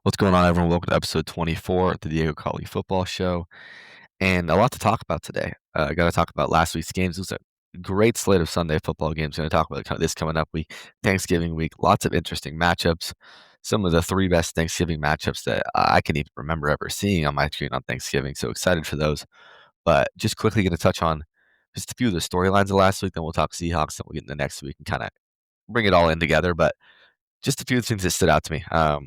What's going on, everyone? Welcome to episode 24 of the Diego Colley Football Show, and a lot to talk about today. I got to talk about last week's games. It was a great slate of Sunday football games. Going to talk about this coming up week, Thanksgiving week. Lots of interesting matchups. Some of the three best Thanksgiving matchups that I can even remember ever seeing on my screen on Thanksgiving. So excited for those. But just quickly going to touch on just a few of the storylines of last week. Then we'll talk Seahawks, and we'll get into next week and kind of bring it all in together. But just a few things that stood out to me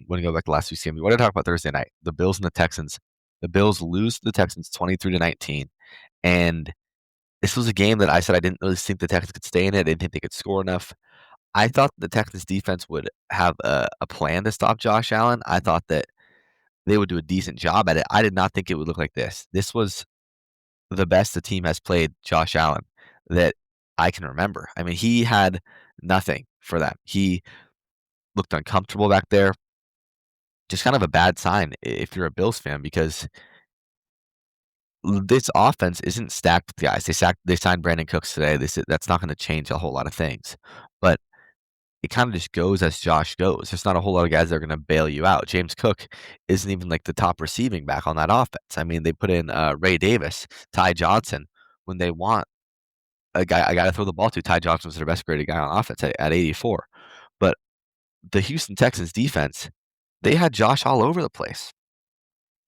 when I go back to last week's game. What did I talk about Thursday night? The Bills and the Texans. The Bills lose to the Texans 23-19, and this was a game that I said I didn't really think the Texans could stay in it. I didn't think they could score enough. I thought the Texans defense would have a plan to stop Josh Allen. I thought that they would do a decent job at it. I did not think it would look like this. This was the best the team has played Josh Allen that I can remember. I mean, he had nothing for them. He looked uncomfortable back there. Just kind of a bad sign if you're a Bills fan because this offense isn't stacked with guys. They signed Brandon Cooks today. They said that's not going to change a whole lot of things, but it kind of just goes as Josh goes. There's not a whole lot of guys that are going to bail you out. James Cook isn't even like the top receiving back on that offense. I mean, they put in Ray Davis, Ty Johnson when they want a guy to throw the ball to. Ty Johnson was their best graded guy on offense at 84, but the Houston Texans defense, they had Josh all over the place.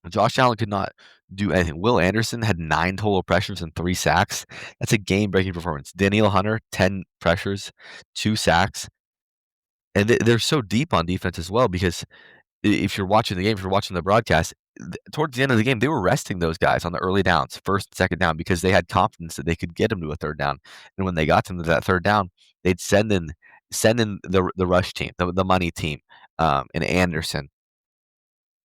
Josh Allen could not do anything. Will Anderson had 9 total pressures and 3 sacks. That's a game-breaking performance. Danielle Hunter, 10 pressures, 2 sacks. And they're so deep on defense as well because if you're watching the game, if you're watching the broadcast, towards the end of the game, they were resting those guys on the early downs, first and second down, because they had confidence that they could get them to a third down. And when they got them to that third down, they'd send in the rush team, the money team, and Anderson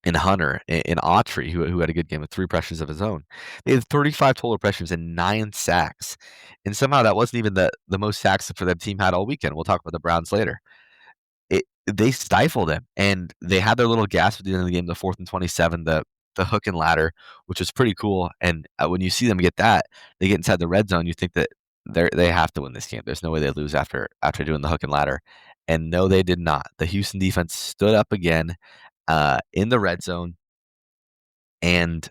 and Hunter and Autry, who had a good game with 3 pressures of his own. They had 35 total pressures and 9 sacks. And somehow that wasn't even the most sacks for that team had all weekend. We'll talk about the Browns later. They stifled him, and they had their little gasp at the end of the game, the 4th and 27, the hook and ladder, which was pretty cool. And when you see them get that, they get inside the red zone, you think that they have to win this game. There's no way they lose after doing the hook and ladder. And no, they did not. The Houston defense stood up again in the red zone and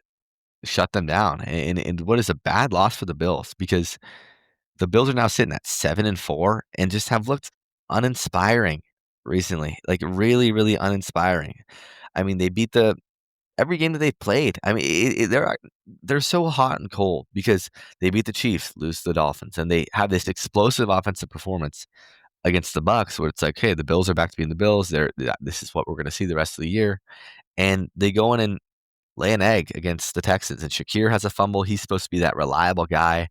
shut them down. And what is a bad loss for the Bills because the Bills are now sitting at 7-4 and just have looked uninspiring recently, like really, really uninspiring. I mean, they beat every game that they've played. I mean, they're so hot and cold because they beat the Chiefs, lose to the Dolphins, and they have this explosive offensive performance against the Bucks, where it's like, hey, the Bills are back to being the Bills. This is what we're going to see the rest of the year, and they go in and lay an egg against the Texans. And Shakir has a fumble. He's supposed to be that reliable guy.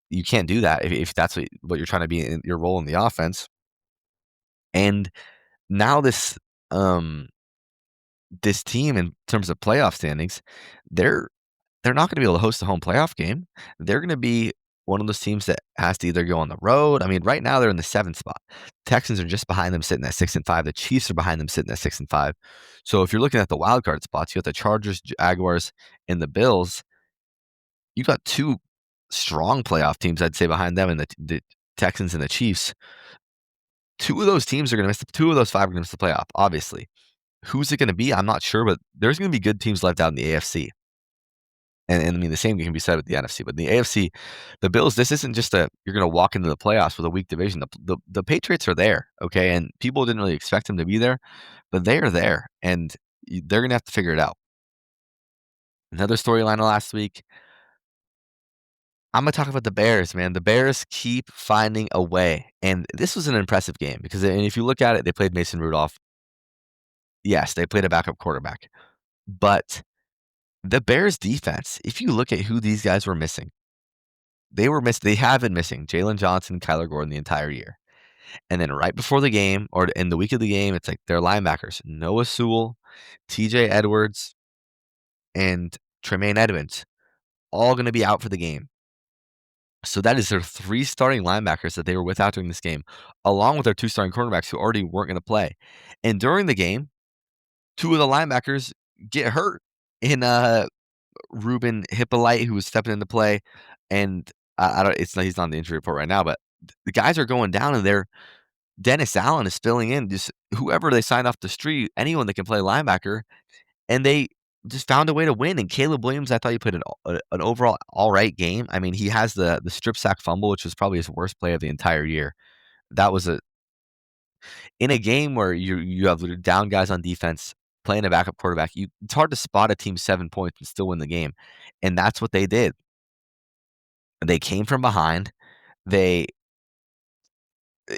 You can't do that if that's what you're trying to be in your role in the offense. And now this team in terms of playoff standings, they're not going to be able to host a home playoff game. They're going to be one of those teams that has to either go on the road. I mean, right now they're in the 7th spot. Texans are just behind them, sitting at 6-5. The Chiefs are behind them, sitting at 6-5. So if you're looking at the wild card spots, you got the Chargers, Jaguars, and the Bills. You got 2 strong playoff teams, I'd say, behind them, and the Texans and the Chiefs. 2 of those teams are going to miss. 2 of those 5 are going to miss the playoff. Obviously, who's it going to be? I'm not sure, but there's going to be good teams left out in the AFC. And I mean, the same can be said with the NFC. But in the AFC, the Bills, this isn't just you're going to walk into the playoffs with a weak division. The Patriots are there, okay? And people didn't really expect them to be there, but they are there, and they're going to have to figure it out. Another storyline of last week, I'm going to talk about the Bears, man. The Bears keep finding a way. And this was an impressive game because and if you look at it, they played Mason Rudolph. Yes, they played a backup quarterback. But the Bears defense, if you look at who these guys were missing, they have been missing Jalen Johnson, Kyler Gordon the entire year. And then right before the game, or in the week of the game, it's like their linebackers, Noah Sewell, TJ Edwards, and Tremaine Edmonds, all going to be out for the game. So that is their 3 starting linebackers that they were without during this game, along with their 2 starting cornerbacks who already weren't going to play. And during the game, 2 of the linebackers get hurt in Ruben Hippolyte, who was stepping into play, and I don't. He's not on the injury report right now, but the guys are going down, and Dennis Allen is filling in just whoever they signed off the street, anyone that can play linebacker, and they just found a way to win. And Caleb Williams, I thought he played an overall all right game. I mean, he has the strip sack fumble, which was probably his worst play of the entire year. That was in a game where you have down guys on defense playing a backup quarterback. It's hard to spot a team 7 points and still win the game, and that's what they did. They came from behind. They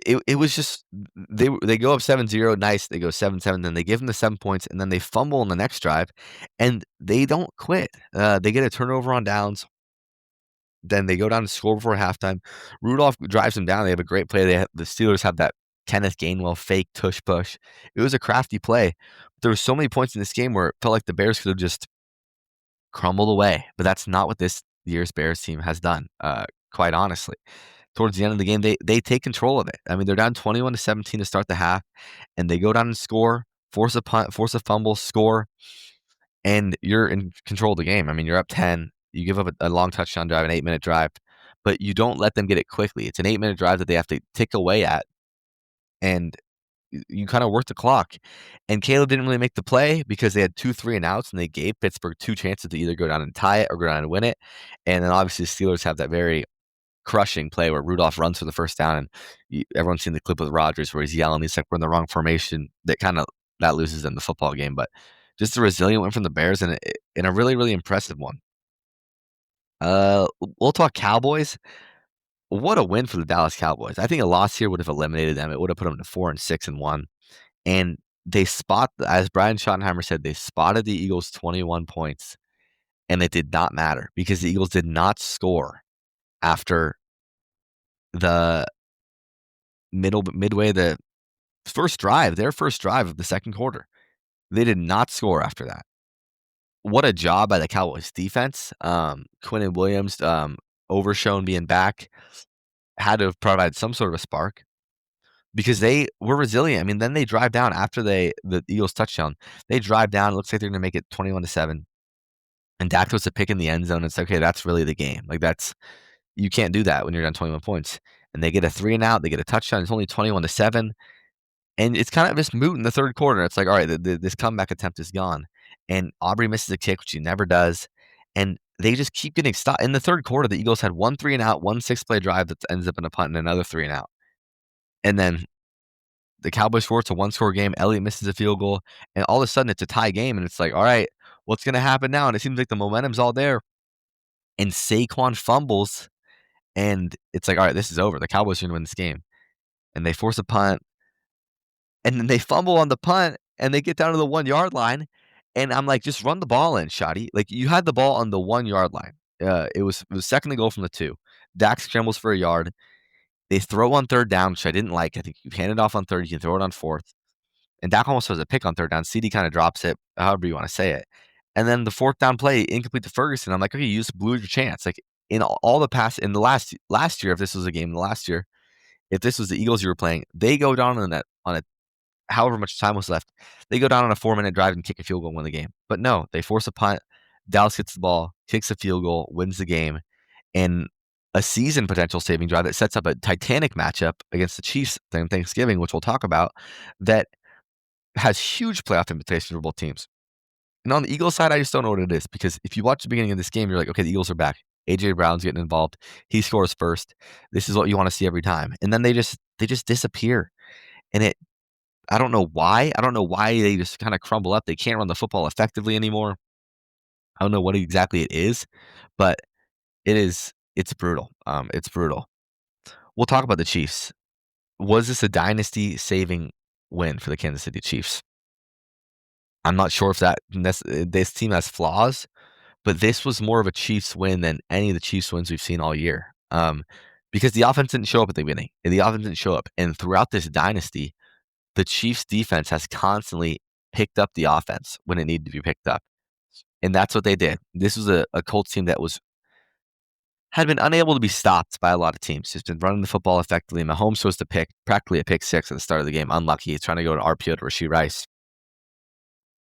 it was just they go up 7-0, nice. They go 7-7, then they give them the 7 points, and then they fumble on the next drive, and they don't quit. They get a turnover on downs. Then they go down and score before halftime. Rudolph drives them down. They have a great play. The Steelers have that Kenneth Gainwell fake tush push. It was a crafty play. There were so many points in this game where it felt like the Bears could have just crumbled away, but that's not what this year's Bears team has done, quite honestly. Towards the end of the game, they take control of it. I mean, they're down 21-17 to start the half, and they go down and score, force a punt, force a fumble, score, and you're in control of the game. I mean, you're up 10. You give up a long touchdown drive, an 8-minute drive, but you don't let them get it quickly. It's an 8-minute drive that they have to tick away at, and you kind of work the clock. And Caleb didn't really make the play because they had 2 3-and-outs, and they gave Pittsburgh 2 chances to either go down and tie it or go down and win it. And then obviously the Steelers have that very crushing play where Rudolph runs for the first down, and everyone's seen the clip with Rodgers where he's yelling, he's like, we're in the wrong formation. That loses them the football game. But just a resilient win from the Bears, and a really, really impressive one. We'll talk Cowboys. What a win for the Dallas Cowboys. I think a loss here would have eliminated them. It would have put them to 4-6-1. And they as Brian Schottenheimer said, they spotted the Eagles 21 points, and it did not matter because the Eagles did not score after the midway, the their first drive of the second quarter. They did not score after that. What a job by the Cowboys defense. Quinnen Williams, overshown being back, had to provide some sort of a spark because they were resilient. I mean, then they drive down after the Eagles touchdown. They drive down. It looks like they're going to make it 21-7. And Dak throws a pick in the end zone. It's okay. That's really the game. Like you can't do that when you're down 21 points. And they get a 3-and-out. They get a touchdown. It's only 21-7. And it's kind of just moot in the third quarter. It's like, all right, this comeback attempt is gone. And Aubrey misses a kick, which he never does. And they just keep getting stopped. In the third quarter, the Eagles had 1 3-and-out, 1 6-play drive that ends up in a punt, and another 3-and-out. And then the Cowboys score. It's a 1-score game. Elliott misses a field goal. And all of a sudden, it's a tie game. And it's like, all right, what's going to happen now? And it seems like the momentum's all there. And Saquon fumbles. And it's like, all right, this is over. The Cowboys are going to win this game. And they force a punt. And then they fumble on the punt, and they get down to the 1-yard line. And I'm like, just run the ball in, Shotty. Like, you had the ball on the 1-yard line. It was second to go from the 2. Dak scrambles for a yard. They throw on third down, which I didn't like. I think you hand it off on third, you can throw it on fourth. And Dak almost has a pick on third down. CD kind of drops it, however you want to say it. And then the 4th down play, incomplete to Ferguson. I'm like, okay, you just blew your chance. Like, in all the pass in the last year, if this was a game last year, if this was the Eagles you were playing, they go down on a however much time was left, they go down on a 4-minute drive and kick a field goal and win the game. But no, they force a punt. Dallas gets the ball, kicks a field goal, wins the game, and a season potential saving drive that sets up a titanic matchup against the Chiefs on Thanksgiving, which we'll talk about, that has huge playoff implications for both teams. And on the Eagles side, I just don't know what it is, because if you watch the beginning of this game, you're like, okay, the Eagles are back. A.J. Brown's getting involved. He scores first. This is what you want to see every time. And then they just disappear. And I don't know why. I don't know why they just kind of crumble up. They can't run the football effectively anymore. I don't know what exactly it is, but it's brutal. It's brutal. We'll talk about the Chiefs. Was this a dynasty-saving win for the Kansas City Chiefs? I'm not sure if this team has flaws, but this was more of a Chiefs win than any of the Chiefs wins we've seen all year. Because the offense didn't show up at the beginning. The offense didn't show up. And throughout this dynasty, the Chiefs defense has constantly picked up the offense when it needed to be picked up. And that's what they did. This was a Colts team that had been unable to be stopped by a lot of teams. It's been running the football effectively. Mahomes was to pick practically a pick 6 at the start of the game. Unlucky. He's trying to go to RPO to Rashee Rice.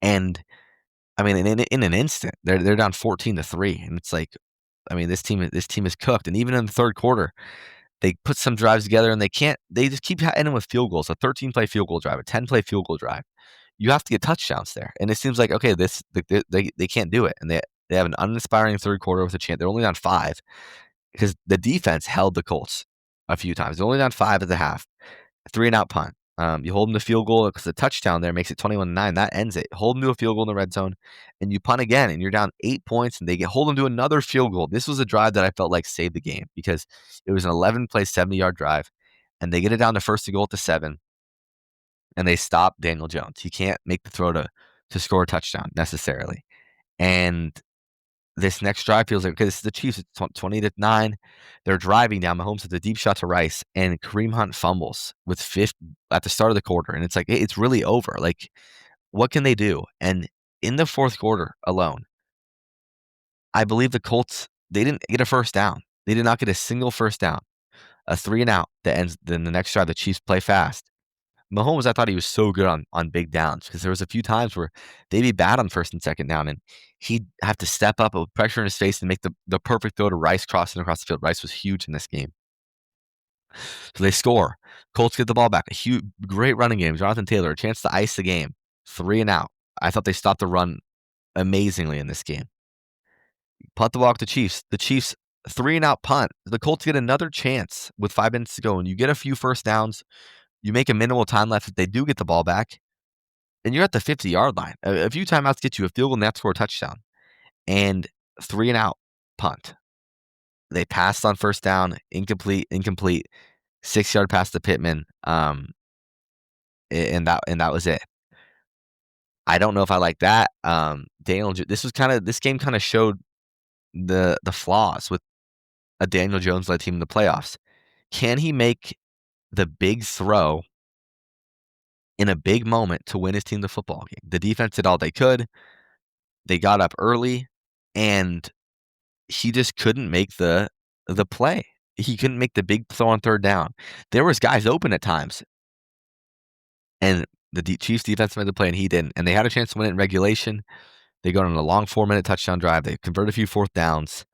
And I mean, in an instant, they're down 14-3. And it's like, I mean, this team is cooked. And even in the third quarter, They put some drives together, and they just keep ending with field goals, a 13-play field goal drive, a 10-play field goal drive. You have to get touchdowns there, and it seems like, okay, they can't do it, and they have an uninspiring third quarter with a chance. They're only down 5 because the defense held the Colts a few times. They're only down 5 at the half. 3-and-out punt. You hold them to field goal because the touchdown there makes it 21-9. That ends it. Hold them to a field goal in the red zone, and you punt again, and you're down 8 points, and hold them to another field goal. This was a drive that I felt like saved the game because it was an 11-play, 70-yard drive, and they get it down to first and goal at the 7, and they stop Daniel Jones. He can't make the throw to score a touchdown necessarily. And this next drive feels like, okay, this is the Chiefs. It's 20-9. They're driving down. Mahomes with a deep shot to Rice, and Kareem Hunt fumbles with 5th at the start of the quarter. And it's like, it's really over. Like, what can they do? And in the fourth quarter alone, I believe the Colts, they didn't get a first down. They did not get a single first down. A 3-and-out that ends. Then the next drive, the Chiefs play fast. Mahomes, I thought he was so good on big downs because there was a few times where they'd be bad on first and second down, and he'd have to step up with pressure in his face and make the perfect throw to Rice crossing across the field. Rice was huge in this game. So they score. Colts get the ball back. A huge, great running game. Jonathan Taylor, a chance to ice the game. 3-and-out. I thought they stopped the run amazingly in this game. Punt the ball to Chiefs. The Chiefs, 3-and-out punt. The Colts get another chance with 5 minutes to go, and you get a few first downs. You make a minimal time left if they do get the ball back, and you're at the 50-yard line. A few timeouts get you a field goal and they have to score a touchdown. And 3-and-out punt. They passed on first down, incomplete, 6-yard pass to Pittman, and that was it. I don't know if I like that. This game kind of showed the flaws with a Daniel Jones-led team in the playoffs. Can he make the big throw in a big moment to win his team the football game? The defense did all they could. They got up early, and he just couldn't make the play. He couldn't make the big throw on third down. There was guys open at times, and the Chiefs defense made the play, and he didn't. And they had a chance to win it in regulation. They go on a long 4-minute touchdown drive. They convert a few fourth downs,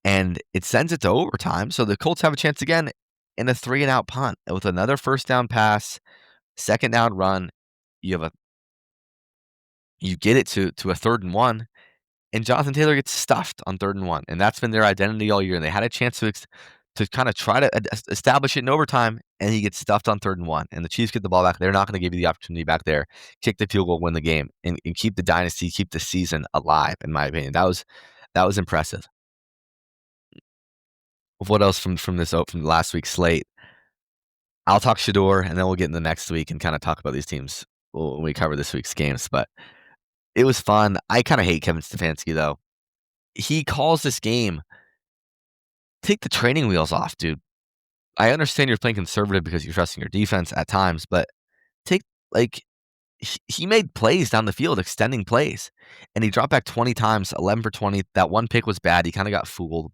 and it sends it to overtime. So the Colts have a chance again in a 3-and-out punt with another first down pass, second down run. You get it to a 3rd and 1, and Jonathan Taylor gets stuffed on 3rd and 1, and that's been their identity all year. And they had a chance to kind of try to establish it in overtime, and he gets stuffed on 3rd and 1. And the Chiefs get the ball back. They're not going to give you the opportunity back there, kick the field goal, win the game, and keep the dynasty, keep the season alive. In my opinion, that was impressive. What else from last week's slate? I'll talk Shador, and then we'll get in the next week and kind of talk about these teams when we cover this week's games. But it was fun. I kind of hate Kevin Stefanski, though. He calls this game, take the training wheels off, dude. I understand you're playing conservative because you're trusting your defense at times, but he made plays down the field, extending plays, and he dropped back 20 times, 11 for 20. That one pick was bad. He kind of got fooled.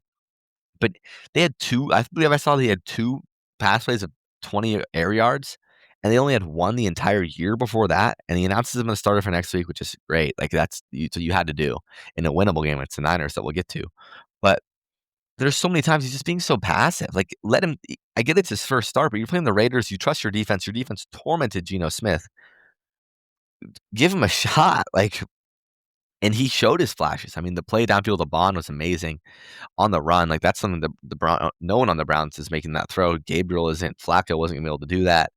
But they had I believe I saw they had 2 pass plays of 20 air yards, and they only had 1 the entire year before that, and he announces them as a starter for next week, which is great. Like, so you had to do in a winnable game. It's the Niners that we'll get to. But there's so many times he's just being so passive. Like, let him – I get it's his first start, but you're playing the Raiders. You trust your defense. Your defense tormented Geno Smith. Give him a shot. And he showed his flashes. I mean, the play downfield to Bond was amazing. On the run, that's something no one on the Browns is making that throw. Gabriel isn't. Flacco wasn't going to be able to do that.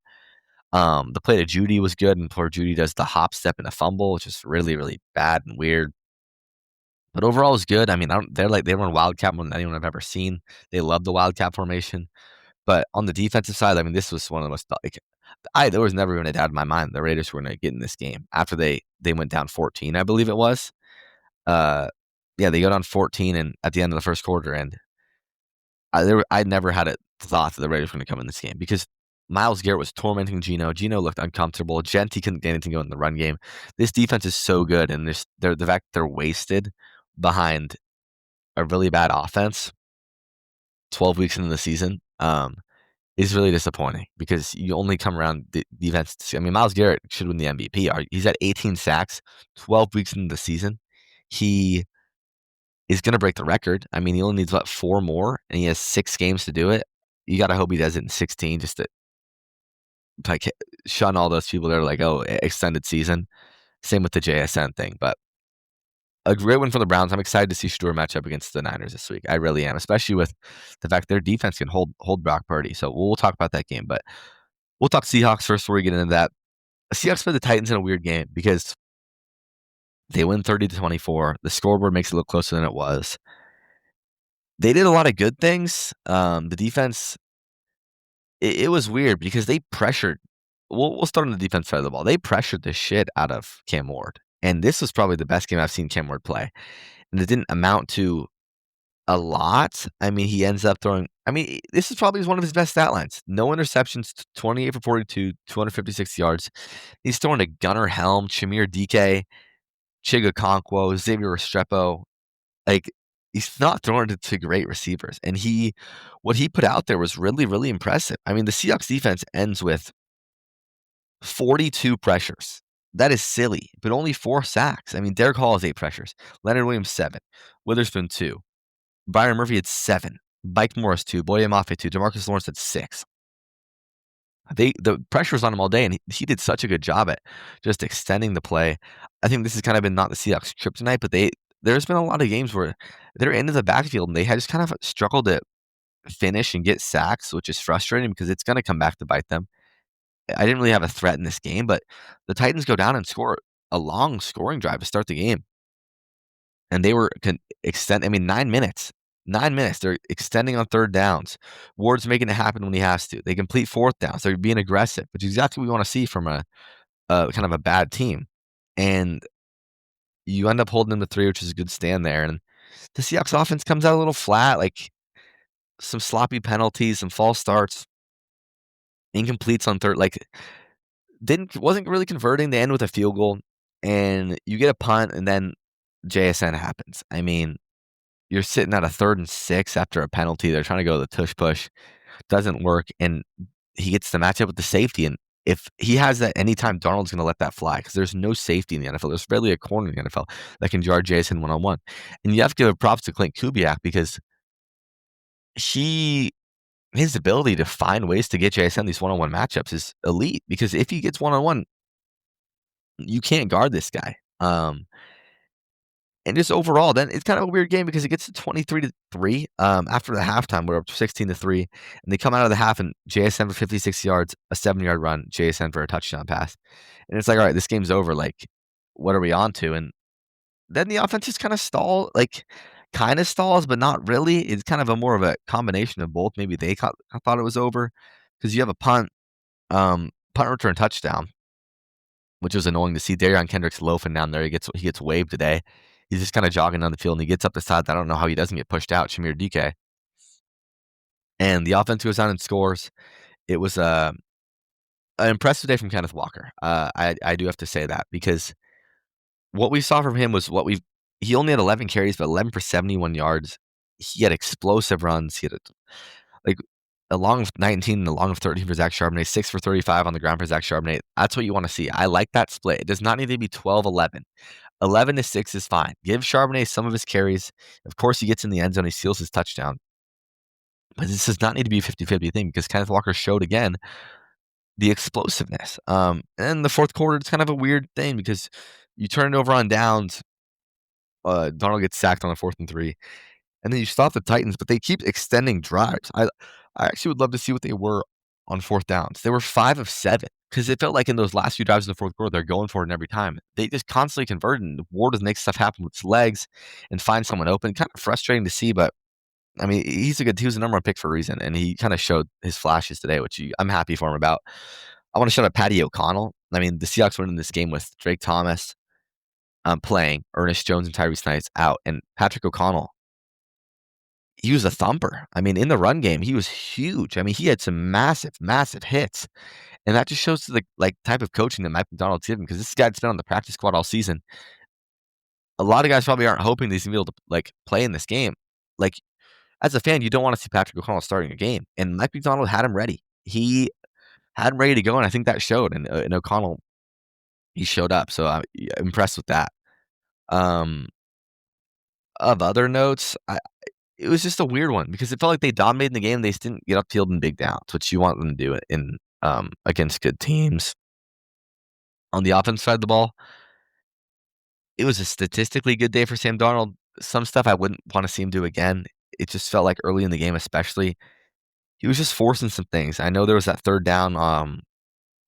The play to Judy was good, and poor Judy does the hop step and a fumble, which is really, really bad and weird. But overall, it's good. I mean, they run Wildcat more than anyone I've ever seen. They love the Wildcat formation. But on the defensive side, I mean, this was one of the most there was never even a doubt in my mind the Raiders were going to get in this game after they went down 14, I believe it was. They go down 14 and at the end of the first quarter, and I never had a thought that the Raiders were going to come in this game because Myles Garrett was tormenting Geno. Geno looked uncomfortable. Genty couldn't get anything going in the run game. This defense is so good, and the fact they're wasted behind a really bad offense 12 weeks into the season is really disappointing because you only come around the defense. I mean, Myles Garrett should win the MVP. He's at 18 sacks 12 weeks into the season. He is going to break the record. I mean, he only needs 4 more, and he has 6 games to do it. You gotta hope he does it in 16 just to, like, shun all those people that are like, "Oh, extended season." Same with the JSN thing, but a great win for the Browns. I'm excited to see Shador match up against the Niners this week. I really am, especially with the fact their defense can hold Brock Purdy. So we'll talk about that game, but we'll talk Seahawks first before we get into that. The Seahawks play the Titans in a weird game because they win 30-24. The scoreboard makes it look closer than it was. They did a lot of good things. The defense, it was weird because they pressured. We'll start on the defense side of the ball. They pressured the shit out of Cam Ward, and this was probably the best game I've seen Cam Ward play. And it didn't amount to a lot. I mean, he ends up throwing. I mean, this is probably one of his best stat lines. No interceptions, 28 for 42, 256 yards. He's throwing to Gunnar Helm, Shamir DK, Chigakonkwo, Xavier Restrepo. Like, he's not throwing it to great receivers. And what he put out there was really, really impressive. I mean, the Seahawks defense ends with 42 pressures. That is silly, but only 4 sacks. I mean, Derek Hall has 8 pressures. Leonard Williams, 7. Witherspoon, 2. Byron Murphy had 7. Mike Morris, 2. Boye Mafe, 2. DeMarcus Lawrence had 6. The pressure was on him all day, and he did such a good job at just extending the play. I think this has kind of been not the Seahawks' kryptonite, but there's been a lot of games where they're into the backfield, and they had just kind of struggled to finish and get sacks, which is frustrating because it's going to come back to bite them. I didn't really have a threat in this game, but the Titans go down and score a long scoring drive to start the game. And they were extend. I mean, 9 minutes. 9 minutes. They're extending on third downs. Ward's making it happen when he has to. They complete fourth downs. They're being aggressive, which is exactly what we want to see from a kind of a bad team. And you end up holding them to 3, which is a good stand there. And the Seahawks offense comes out a little flat, like some sloppy penalties, some false starts, incompletes on third. Like, wasn't really converting. They end with a field goal, and you get a punt, and then JSN happens. I mean, you're sitting at a 3rd and 6 after a penalty. They're trying to go to the tush push. Doesn't work, and he gets the matchup with the safety. And if he has that anytime, Darnold's going to let that fly because there's no safety in the NFL. There's barely a corner in the NFL that can jar JSN one-on-one. And you have to give props to Clint Kubiak because his ability to find ways to get JSN these one-on-one matchups is elite because if he gets one-on-one, you can't guard this guy. And just overall, then it's kind of a weird game because it gets to 23-3 after the halftime. We're up 16-3, and they come out of the half and JSN for 56 yards, a 7-yard run, JSN for a touchdown pass. And it's like, all right, this game's over. Like, what are we on to? And then the offense just kind of kind of stalls, but not really. It's kind of more of a combination of both. Maybe they thought it was over because you have a punt return touchdown, which was annoying to see. Darion Kendrick's loafing down there. He gets waived today. He's just kind of jogging down the field, and he gets up the side. I don't know how he doesn't get pushed out, Shamir DK. And the offense goes down and scores. It was an impressive day from Kenneth Walker. I do have to say that because what we saw from him was he only had 11 carries, but 11 for 71 yards. He had explosive runs. He had a long of 19 and a long of 13 for Zach Charbonnet, 6 for 35 on the ground for Zach Charbonnet. That's what you want to see. I like that split. It does not need to be 12-11. 11-6 is fine. Give Charbonnet some of his carries. Of course, he gets in the end zone. He steals his touchdown. But this does not need to be a 50-50 thing because Kenneth Walker showed again the explosiveness. And the fourth quarter, it's kind of a weird thing because you turn it over on downs. Darnold gets sacked on a 4th and 3. And then you stop the Titans, but they keep extending drives. I actually would love to see what they were on 4th downs. They were 5 of 7 because it felt like in those last few drives in the fourth quarter, they're going for it every time. They just constantly converted, and Ward does make stuff happen with his legs and find someone open. Kind of frustrating to see, but I mean, he was the number 1 pick for a reason, and he kind of showed his flashes today, which I'm happy for him about. I want to shout out Patty O'Connell. I mean, the Seahawks went in this game with Drake Thomas playing, Ernest Jones and Tyrese Knights out, and Patrick O'Connell. He was a thumper. I mean, in the run game, he was huge. I mean, he had some massive, massive hits. And that just shows the type of coaching that Mike McDonald's given because this guy's been on the practice squad all season. A lot of guys probably aren't hoping he's going to be able to play in this game. Like, as a fan, you don't want to see Patrick O'Connell starting a game. And Mike McDonald had him ready. He had him ready to go, and I think that showed. And O'Connell, he showed up. So I'm impressed with that. Of other notes, it was just a weird one because it felt like they dominated the game. They just didn't get upfield in big downs, which you want them to do in against good teams. On the offense side of the ball, it was a statistically good day for Sam Darnold. Some stuff I wouldn't want to see him do again. It just felt like early in the game, especially, he was just forcing some things. I know there was that third down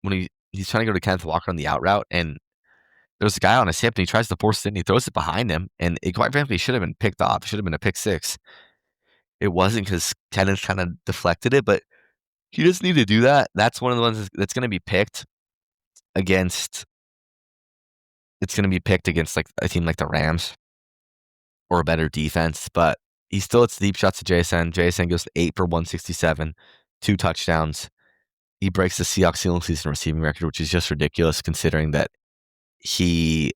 when he's trying to go to Kenneth Walker on the out route, and there's a guy on his hip, and he tries to force it, and he throws it behind him, and it quite frankly should have been picked off. It should have been a pick six. It wasn't because Kenneth kind of deflected it, but he doesn't need to do that. That's one of the ones that's going to be picked against. It's going to be picked against like a team like the Rams or a better defense, but he still hits deep shots to JSN. JSN goes to 8 for 167, 2 touchdowns. He breaks the Seahawks single season receiving record, which is just ridiculous considering that this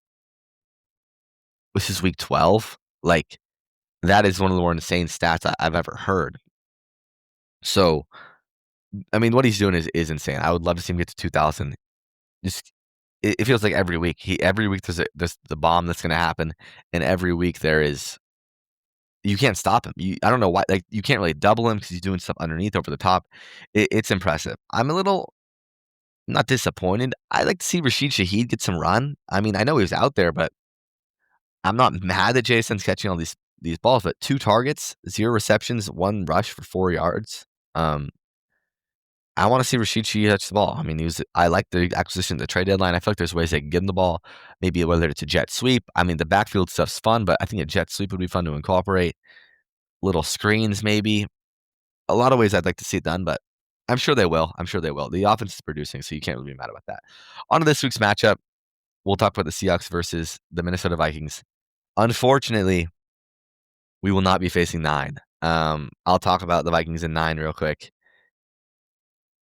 is week 12. Like, that is one of the more insane stats I've ever heard. So, I mean, what he's doing is insane. I would love to see him get to 2,000. Just it feels like every week there's the bomb that's going to happen, and every week you can't stop him. I don't know why. Like, you can't really double him because he's doing stuff underneath over the top. It's impressive. I'm a little not disappointed. I like to see Rashid Shaheed get some run. I mean, I know he was out there, but I'm not mad that Jason's catching all these balls. But 2 targets, 0 receptions, 1 rush for 4 yards. I want to see Rashid Shaheed touch the ball. I mean, I like the acquisition at the trade deadline. I feel like there's ways they can get him the ball. Maybe whether it's a jet sweep. I mean, the backfield stuff's fun, but I think a jet sweep would be fun to incorporate. Little screens, maybe. A lot of ways I'd like to see it done, but I'm sure they will. The offense is producing, so you can't really be mad about that. On to this week's matchup. We'll talk about the Seahawks versus the Minnesota Vikings. Unfortunately, we will not be facing 9. I'll talk about the Vikings in 9 real quick.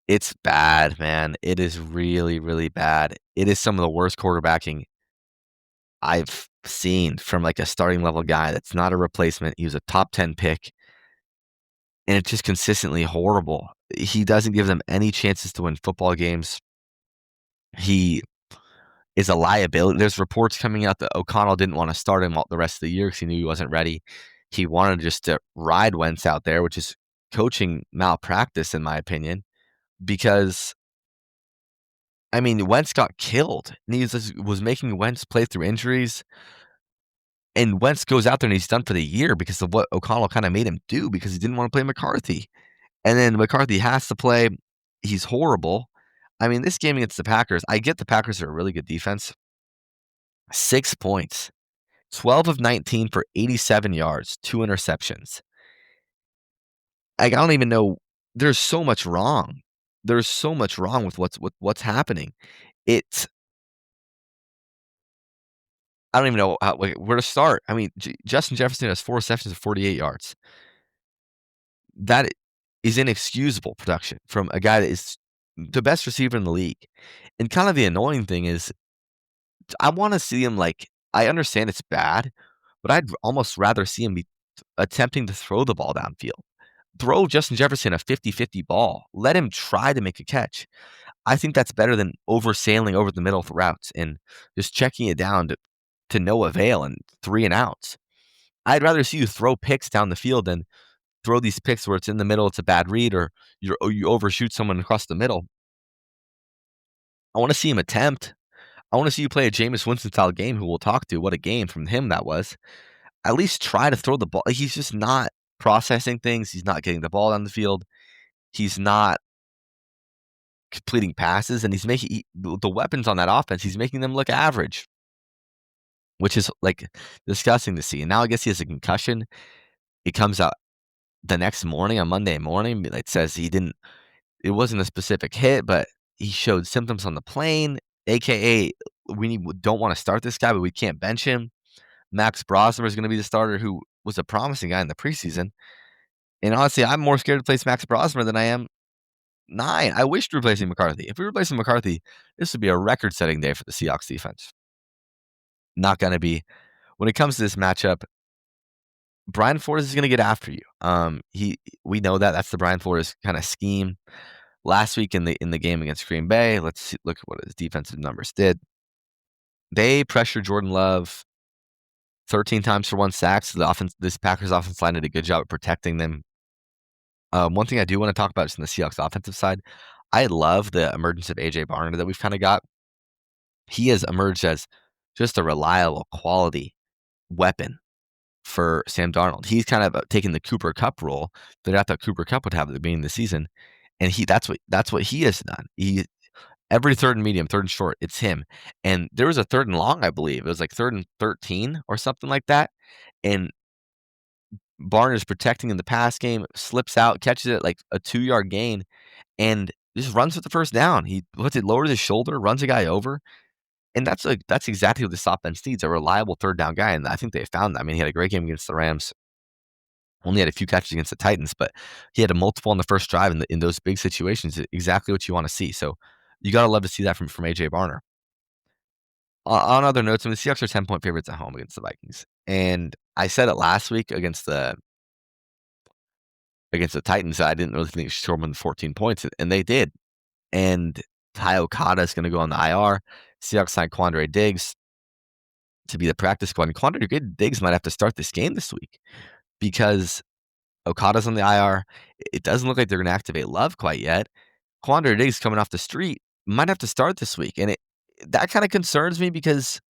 It's bad, man. It is really, really bad. It is some of the worst quarterbacking I've seen from like a starting level guy that's not a replacement. He was a top 10 pick, and it's just consistently horrible. He doesn't give them any chances to win football games. He is a liability. There's reports coming out that O'Connell didn't want to start him all the rest of the year because he knew he wasn't ready. He wanted just to ride Wentz out there, which is coaching malpractice, in my opinion, because I mean, Wentz got killed, and he was making Wentz play through injuries, and Wentz goes out there and he's done for the year because of what O'Connell kind of made him do because he didn't want to play McCarthy. And then McCarthy has to play. He's horrible. I mean, this game against the Packers, I get the Packers are a really good defense. 6 points, 12 of 19 for 87 yards, 2 interceptions. Like, I don't even know. There's so much wrong. There's so much wrong with what's happening. It's I don't even know where to start. I mean, Justin Jefferson has 4 receptions of 48 yards. That is inexcusable production from a guy that is the best receiver in the league. And kind of the annoying thing is I want to see him I understand it's bad, but I'd almost rather see him be attempting to throw the ball downfield. Throw Justin Jefferson a 50-50 ball. Let him try to make a catch. I think that's better than oversailing over the middle routes and just checking it down to no avail and 3 and outs. I'd rather see you throw picks down the field than throw these picks where it's in the middle, it's a bad read, or you overshoot someone across the middle. I want to see him attempt. I want to see you play a Jameis Winston-style game who we'll talk to. What a game from him that was. At least try to throw the ball. He's just not processing things. He's not getting the ball down the field. He's not completing passes, and he's making the weapons on that offense, he's making them look average, which is disgusting to see. And now I guess he has a concussion. It comes out the next morning, on Monday morning. It says it wasn't a specific hit, but he showed symptoms on the plane, aka we don't want to start this guy, but we can't bench him. Max Brosmer is going to be the starter, who was a promising guy in the preseason. And honestly, I'm more scared to place Max Brosmer than I am 9. I wished replacing McCarthy. If we replacing McCarthy, this would be a record-setting day for the Seahawks defense. Not going to be. When it comes to this matchup, Brian Flores is going to get after you. We know that. That's the Brian Flores kind of scheme. Last week in the game against Green Bay, look at what his defensive numbers did. They pressured Jordan Love 13 times for 1 sack, so this Packers offense line did a good job of protecting them. One thing I do wanna talk about is on the Seahawks offensive side. I love the emergence of A.J. Barner that we've kinda got. He has emerged as just a reliable quality weapon for Sam Darnold. He's kind of taken the Cooper Kupp role that I thought Cooper Kupp would have at the beginning of the season, and that's what he has done. Every 3rd and medium, 3rd and short, it's him. And there was a 3rd and long, I believe. It was like 3rd and 13 or something like that, and Barner's protecting in the pass game, slips out, catches it like a 2-yard gain, and just runs with the first down. He puts it, lowers his shoulder, runs a guy over, and that's exactly what this offense needs, a reliable 3rd down guy, and I think they found that. I mean, he had a great game against the Rams, only had a few catches against the Titans, but he had a multiple on the first drive in those big situations, exactly what you wanna see, so you gotta love to see that from A.J. Barner. On other notes, I mean, the Seahawks are 10-point favorites at home against the Vikings, and I said it last week against the Titans. I didn't really think it should score more than 14 points, and they did. And Ty Okada is going to go on the IR. Seahawks signed Quandre Diggs to be the practice squad. And Quandre Diggs might have to start this game this week because Okada's on the IR. It doesn't look like they're going to activate Love quite yet. Quandre Diggs coming off the street might have to start this week, and that kind of concerns me because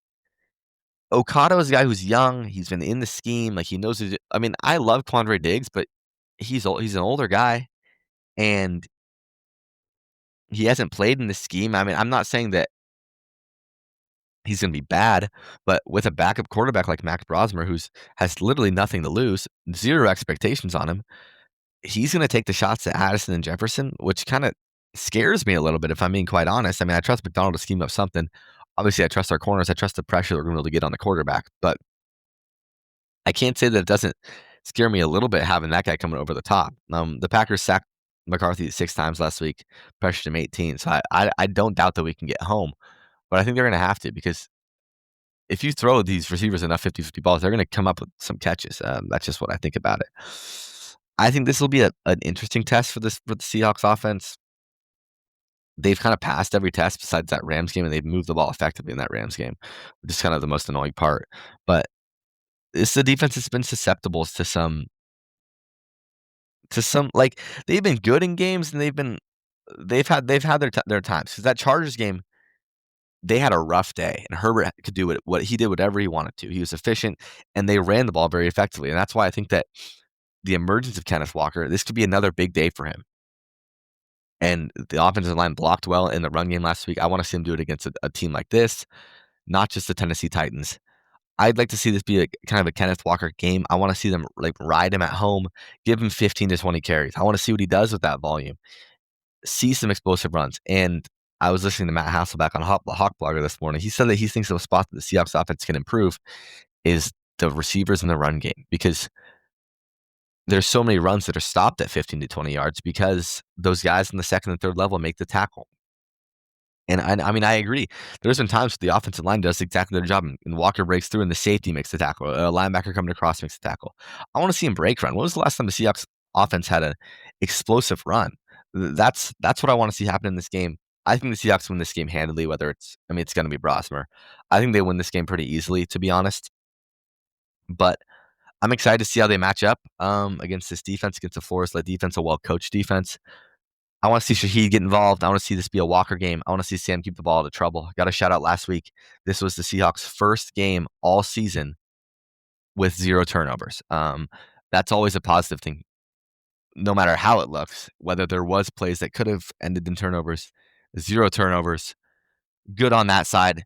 Okada is a guy who's young. He's been in the scheme, like he knows. I mean, I love Quandre Diggs, but he's old. He's an older guy, and he hasn't played in the scheme. I mean, I'm not saying that he's gonna be bad, but with a backup quarterback like Max Brosmer, has literally nothing to lose, 0 expectations on him, he's gonna take the shots at Addison and Jefferson, which kinda scares me a little bit, if I'm being quite honest. I mean, I trust McDonald to scheme up something. Obviously, I trust our corners. I trust the pressure that we're gonna be able to get on the quarterback, but I can't say that it doesn't scare me a little bit having that guy coming over the top. The Packers sacked McCarthy 6 times last week, pressured him 18, so I don't doubt that we can get home. But I think they're gonna have to because if you throw these receivers enough 50-50 balls, they're gonna come up with some catches. That's just what I think about it. I think this will be an interesting test for the Seahawks offense. They've kind of passed every test besides that Rams game, and they've moved the ball effectively in that Rams game, which is kind of the most annoying part. But it's the defense that's been susceptible to some like they've been good in games and they've had their times. Because that Chargers game, they had a rough day, and Herbert could do what he did whatever he wanted to. He was efficient, and they ran the ball very effectively, and that's why I think that the emergence of Kenneth Walker, this could be another big day for him. And the offensive line blocked well in the run game last week. I wanna see him do it against a team like this, not just the Tennessee Titans. I'd like to see this be kind of a Kenneth Walker game. I wanna see them, like, ride him at home, give him 15 to 20 carries. I wanna see what he does with that volume. See some explosive runs, and I was listening to Matt Hasselbeck on Hawk Blogger this morning. He said that he thinks the spot that the Seahawks offense can improve is the receivers in the run game because there's so many runs that are stopped at 15 to 20 yards because those guys in the second and third level make the tackle. And I mean, I agree. There's been times the offensive line does exactly their job, and Walker breaks through, and the safety makes the tackle. A linebacker coming across makes the tackle. I want to see him break run. When was the last time the Seahawks offense had an explosive run? That's what I want to see happen in this game. I think the Seahawks win this game handily. I mean, it's going to be Brosmer. I think they win this game pretty easily, to be honest. But I'm excited to see how they match up against this defense, against the Flores-led defense, a well-coached defense. I want to see Shaheed get involved. I want to see this be a Walker game. I want to see Sam keep the ball out of trouble. Got a shout out last week. This was the Seahawks' first game all season with 0 turnovers. That's always a positive thing, no matter how it looks. Whether there was plays that could have ended in turnovers, 0 turnovers. Good on that side.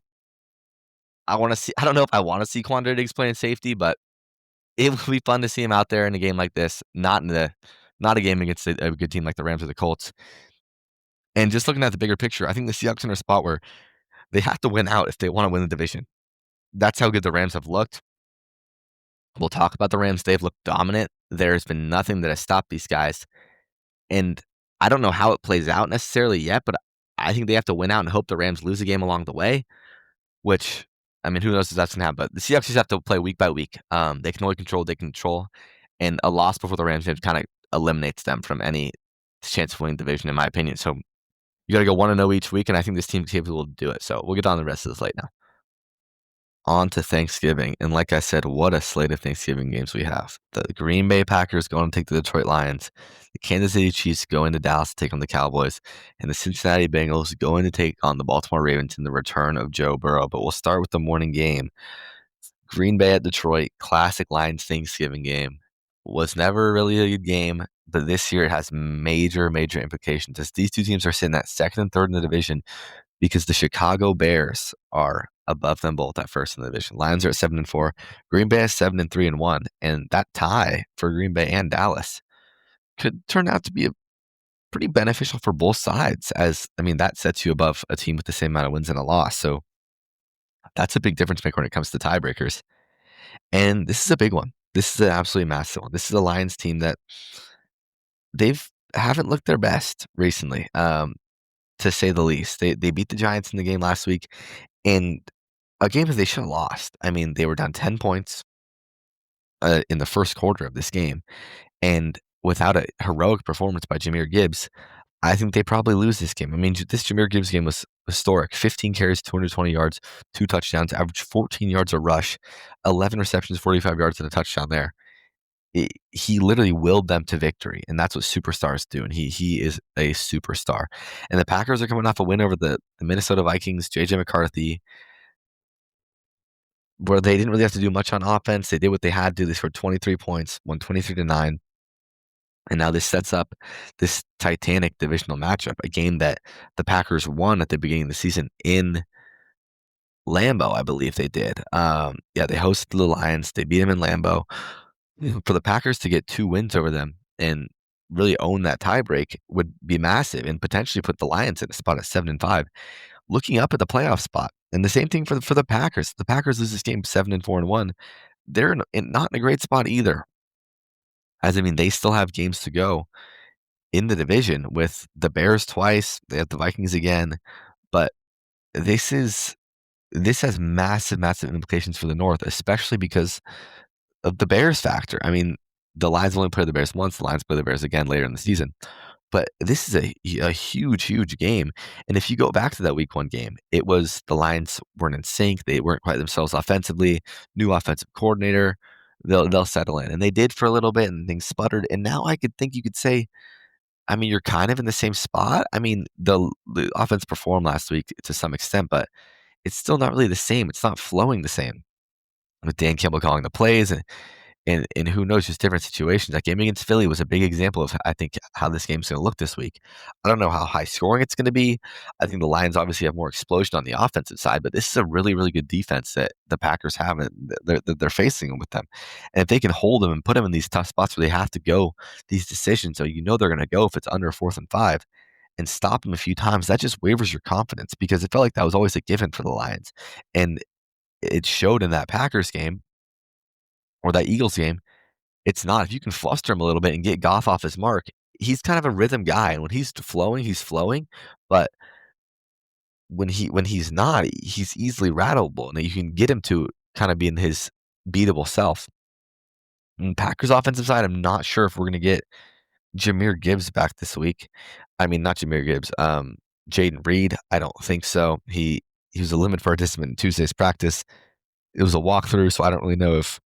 I don't know if I want to see Quandre Diggs playing safety, but it would be fun to see him out there in a game like this, not a game against a good team like the Rams or the Colts. And just looking at the bigger picture, I think the Seahawks are in a spot where they have to win out if they want to win the division. That's how good the Rams have looked. We'll talk about the Rams. They've looked dominant. There's been nothing that has stopped these guys. And I don't know how it plays out necessarily yet, but I think they have to win out and hope the Rams lose a game along the way, which, I mean, who knows if that's going to happen. But the Seahawks just have to play week by week. They can only control what they control. And a loss before the Rams game kind of eliminates them from any chance of winning the division, in my opinion. So you got to go 1-0 each week, and I think this team's capable to do it. So we'll get on the rest of the slate now. on to Thanksgiving. And like I said, what a slate of Thanksgiving games we have. The Green Bay Packers going to take the Detroit Lions. The Kansas City Chiefs going to Dallas to take on the Cowboys. And the Cincinnati Bengals going to take on the Baltimore Ravens in the return of Joe Burrow. But we'll start with the morning game. Green Bay at Detroit, classic Lions Thanksgiving game. Was never really a good game, but this year it has major, major implications as these two teams are sitting at second and third in the division because the Chicago Bears are above them both at first in the division. Lions are at 7-4. Green Bay is 7-3-1. And that tie for Green Bay and Dallas could turn out to be pretty beneficial for both sides, as I mean, that sets you above a team with the same amount of wins and a loss. So that's a big difference maker when it comes to tiebreakers. And this is a big one. This is an absolutely massive one. This is a Lions team that they've haven't looked their best recently, to say the least. They beat the Giants in the game last week, and a game that they should have lost. I mean, they were down 10 points in the first quarter of this game, and without a heroic performance by Jahmyr Gibbs, I think they probably lose this game. I mean, this Jahmyr Gibbs game was historic. 15 carries, 220 yards, 2 touchdowns, average 14 yards a rush, 11 receptions, 45 yards, and a touchdown there. He literally willed them to victory, and that's what superstars do, and he is a superstar. And the Packers are coming off a win over the Minnesota Vikings, J.J. McCarthy, where they didn't really have to do much on offense. They did what they had to do. They scored 23 points, won 23-9. And now this sets up this titanic divisional matchup, a game that the Packers won at the beginning of the season in Lambeau, I believe they did. Yeah, they hosted the Lions. They beat them in Lambeau. For the Packers to get 2 wins over them and really own that tiebreak would be massive and potentially put the Lions in a spot at 7-5, looking up at the playoff spot. And the same thing for the Packers. The Packers lose this game 7-4-1. They're not in a great spot either. As I mean, they still have games to go in the division with the Bears twice. They have the Vikings again, but this has massive, massive implications for the North, especially because of the Bears factor. I mean, the Lions only play the Bears once. The Lions play the Bears again later in the season. But this is a huge, huge game. And if you go back to that week 1 game, it was the Lions weren't in sync. They weren't quite themselves offensively. New offensive coordinator. They'll settle in. And they did for a little bit and things sputtered. And now I could think you could say, I mean, you're kind of in the same spot. I mean, the offense performed last week to some extent, but it's still not really the same. It's not flowing the same with Dan Campbell calling the plays and who knows, just different situations. That game against Philly was a big example of, I think, how this game's going to look this week. I don't know how high scoring it's going to be. I think the Lions obviously have more explosion on the offensive side, but this is a really, really good defense that the Packers have and they're facing with them. And if they can hold them and put them in these tough spots where they have to go these decisions, so you know they're going to go if it's under 4th and 5, and stop them a few times, that just wavers your confidence because it felt like that was always a given for the Lions. And it showed in that Packers game or that Eagles game. It's not. If you can fluster him a little bit and get Goff off his mark, he's kind of a rhythm guy. And when he's flowing, he's flowing. But when he's not, he's easily rattleable. And you can get him to kind of be in his beatable self. And Packers offensive side, I'm not sure if we're going to get Jahmyr Gibbs back this week. I mean, not Jahmyr Gibbs. Jaden Reed, I don't think so. He was a limited participant in Tuesday's practice. It was a walkthrough, so I don't really know if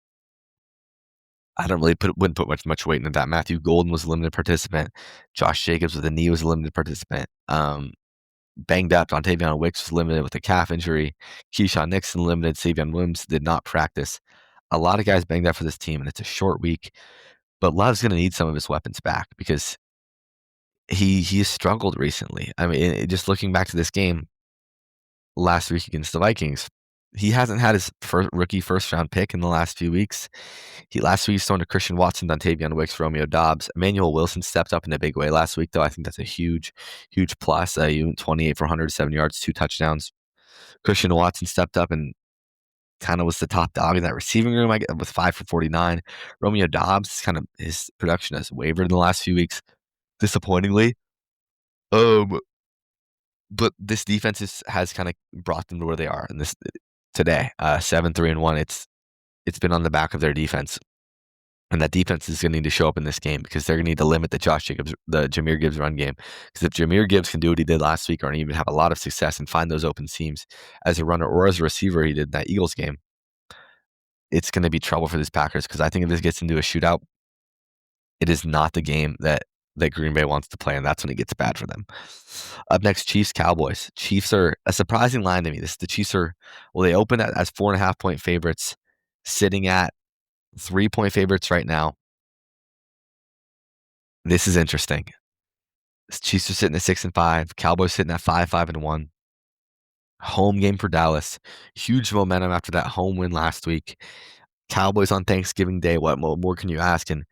I don't really wouldn't put much weight into that. Matthew Golden was a limited participant. Josh Jacobs with a knee was a limited participant. Banged up. Dontavion Wicks was limited with a calf injury. Keyshawn Nixon limited. Savion Williams did not practice. A lot of guys banged up for this team, and it's a short week. But Love's going to need some of his weapons back because he has struggled recently. I mean, just looking back to this game last week against the Vikings, he hasn't had his rookie first-round pick in the last few weeks. Last week, he's thrown to Christian Watson, Dontavion Wicks, Romeo Doubs. Emmanuel Wilson stepped up in a big way last week, though. I think that's a huge, huge plus. 28 for 107 yards, 2 touchdowns. Christian Watson stepped up and kind of was the top dog in that receiving room, with 5 for 49. Romeo Doubs, kind of his production has wavered in the last few weeks, disappointingly. But this defense has kind of brought them to where they are in this today. 7-3-1. It's been on the back of their defense. And that defense is going to need to show up in this game because they're going to need to limit the Jahmyr Gibbs run game. Because if Jahmyr Gibbs can do what he did last week or even have a lot of success and find those open seams as a runner or as a receiver he did in that Eagles game, it's gonna be trouble for these Packers because I think if this gets into a shootout, it is not the game that Green Bay wants to play, and that's when it gets bad for them. Up next, Chiefs Cowboys. Chiefs are a surprising line to me. The Chiefs are well, they open as 4.5-point favorites, sitting at 3-point favorites right now. This is interesting. Chiefs are sitting at 6-5. Cowboys sitting at 5-5-1. Home game for Dallas. Huge momentum after that home win last week. Cowboys on Thanksgiving Day. What more can you ask? And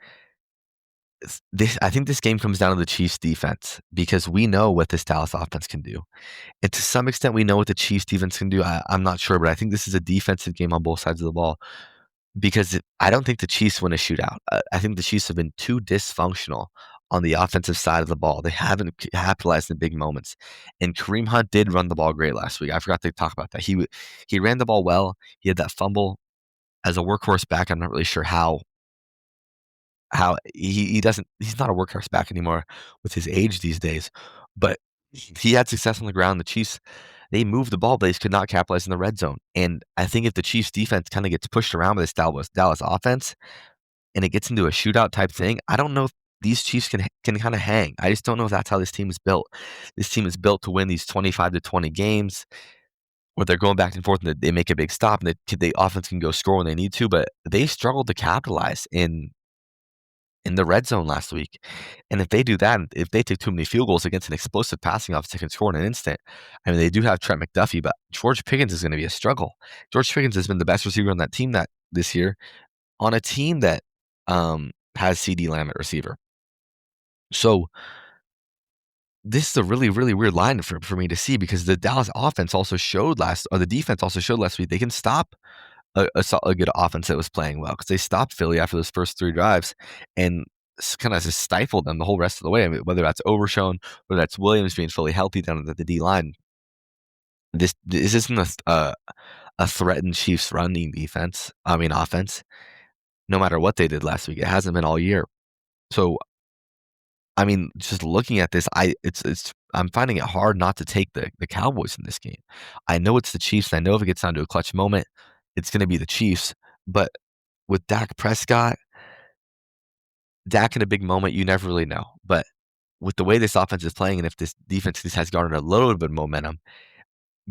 I think this game comes down to the Chiefs defense because we know what this Dallas offense can do. And to some extent, we know what the Chiefs defense can do. I'm not sure, but I think this is a defensive game on both sides of the ball because I don't think the Chiefs win a shootout. I think the Chiefs have been too dysfunctional on the offensive side of the ball. They haven't capitalized in big moments. And Kareem Hunt did run the ball great last week. I forgot to talk about that. He ran the ball well. He had that fumble as a workhorse back. I'm not really sure how he's not a workhorse back anymore with his age these days, but he had success on the ground. The Chiefs, they moved the ball, but they just could not capitalize in the red zone. And I think if the Chiefs defense kind of gets pushed around by this Dallas offense and it gets into a shootout type thing, I don't know if these Chiefs can kind of hang. I just don't know if that's how this team is built. This team is built to win these 25-20 games where they're going back and forth and they make a big stop and the offense can go score when they need to, but they struggled to capitalize in the red zone last week. And if they do that, if they take too many field goals against an explosive passing offense that can score in an instant, I mean, they do have Trent McDuffie, but George Pickens is going to be a struggle. George Pickens has been the best receiver on that team this year on a team that has CD Lamb at receiver. So this is a really, really weird line for me to see because the Dallas offense also showed the defense also showed last week they can stop a good offense that was playing well because they stopped Philly after those first 3 drives and kind of just stifled them the whole rest of the way. I mean, whether that's Overshown, whether that's Williams being fully healthy down at the D line, this isn't a threatened Chiefs running defense. I mean offense. No matter what they did last week, it hasn't been all year. So I mean, just looking at this, I'm finding it hard not to take the Cowboys in this game. I know it's the Chiefs, and I know if it gets down to a clutch moment, it's going to be the Chiefs. But with Dak Prescott, Dak in a big moment, you never really know. But with the way this offense is playing, and if this defense has garnered a little bit of momentum,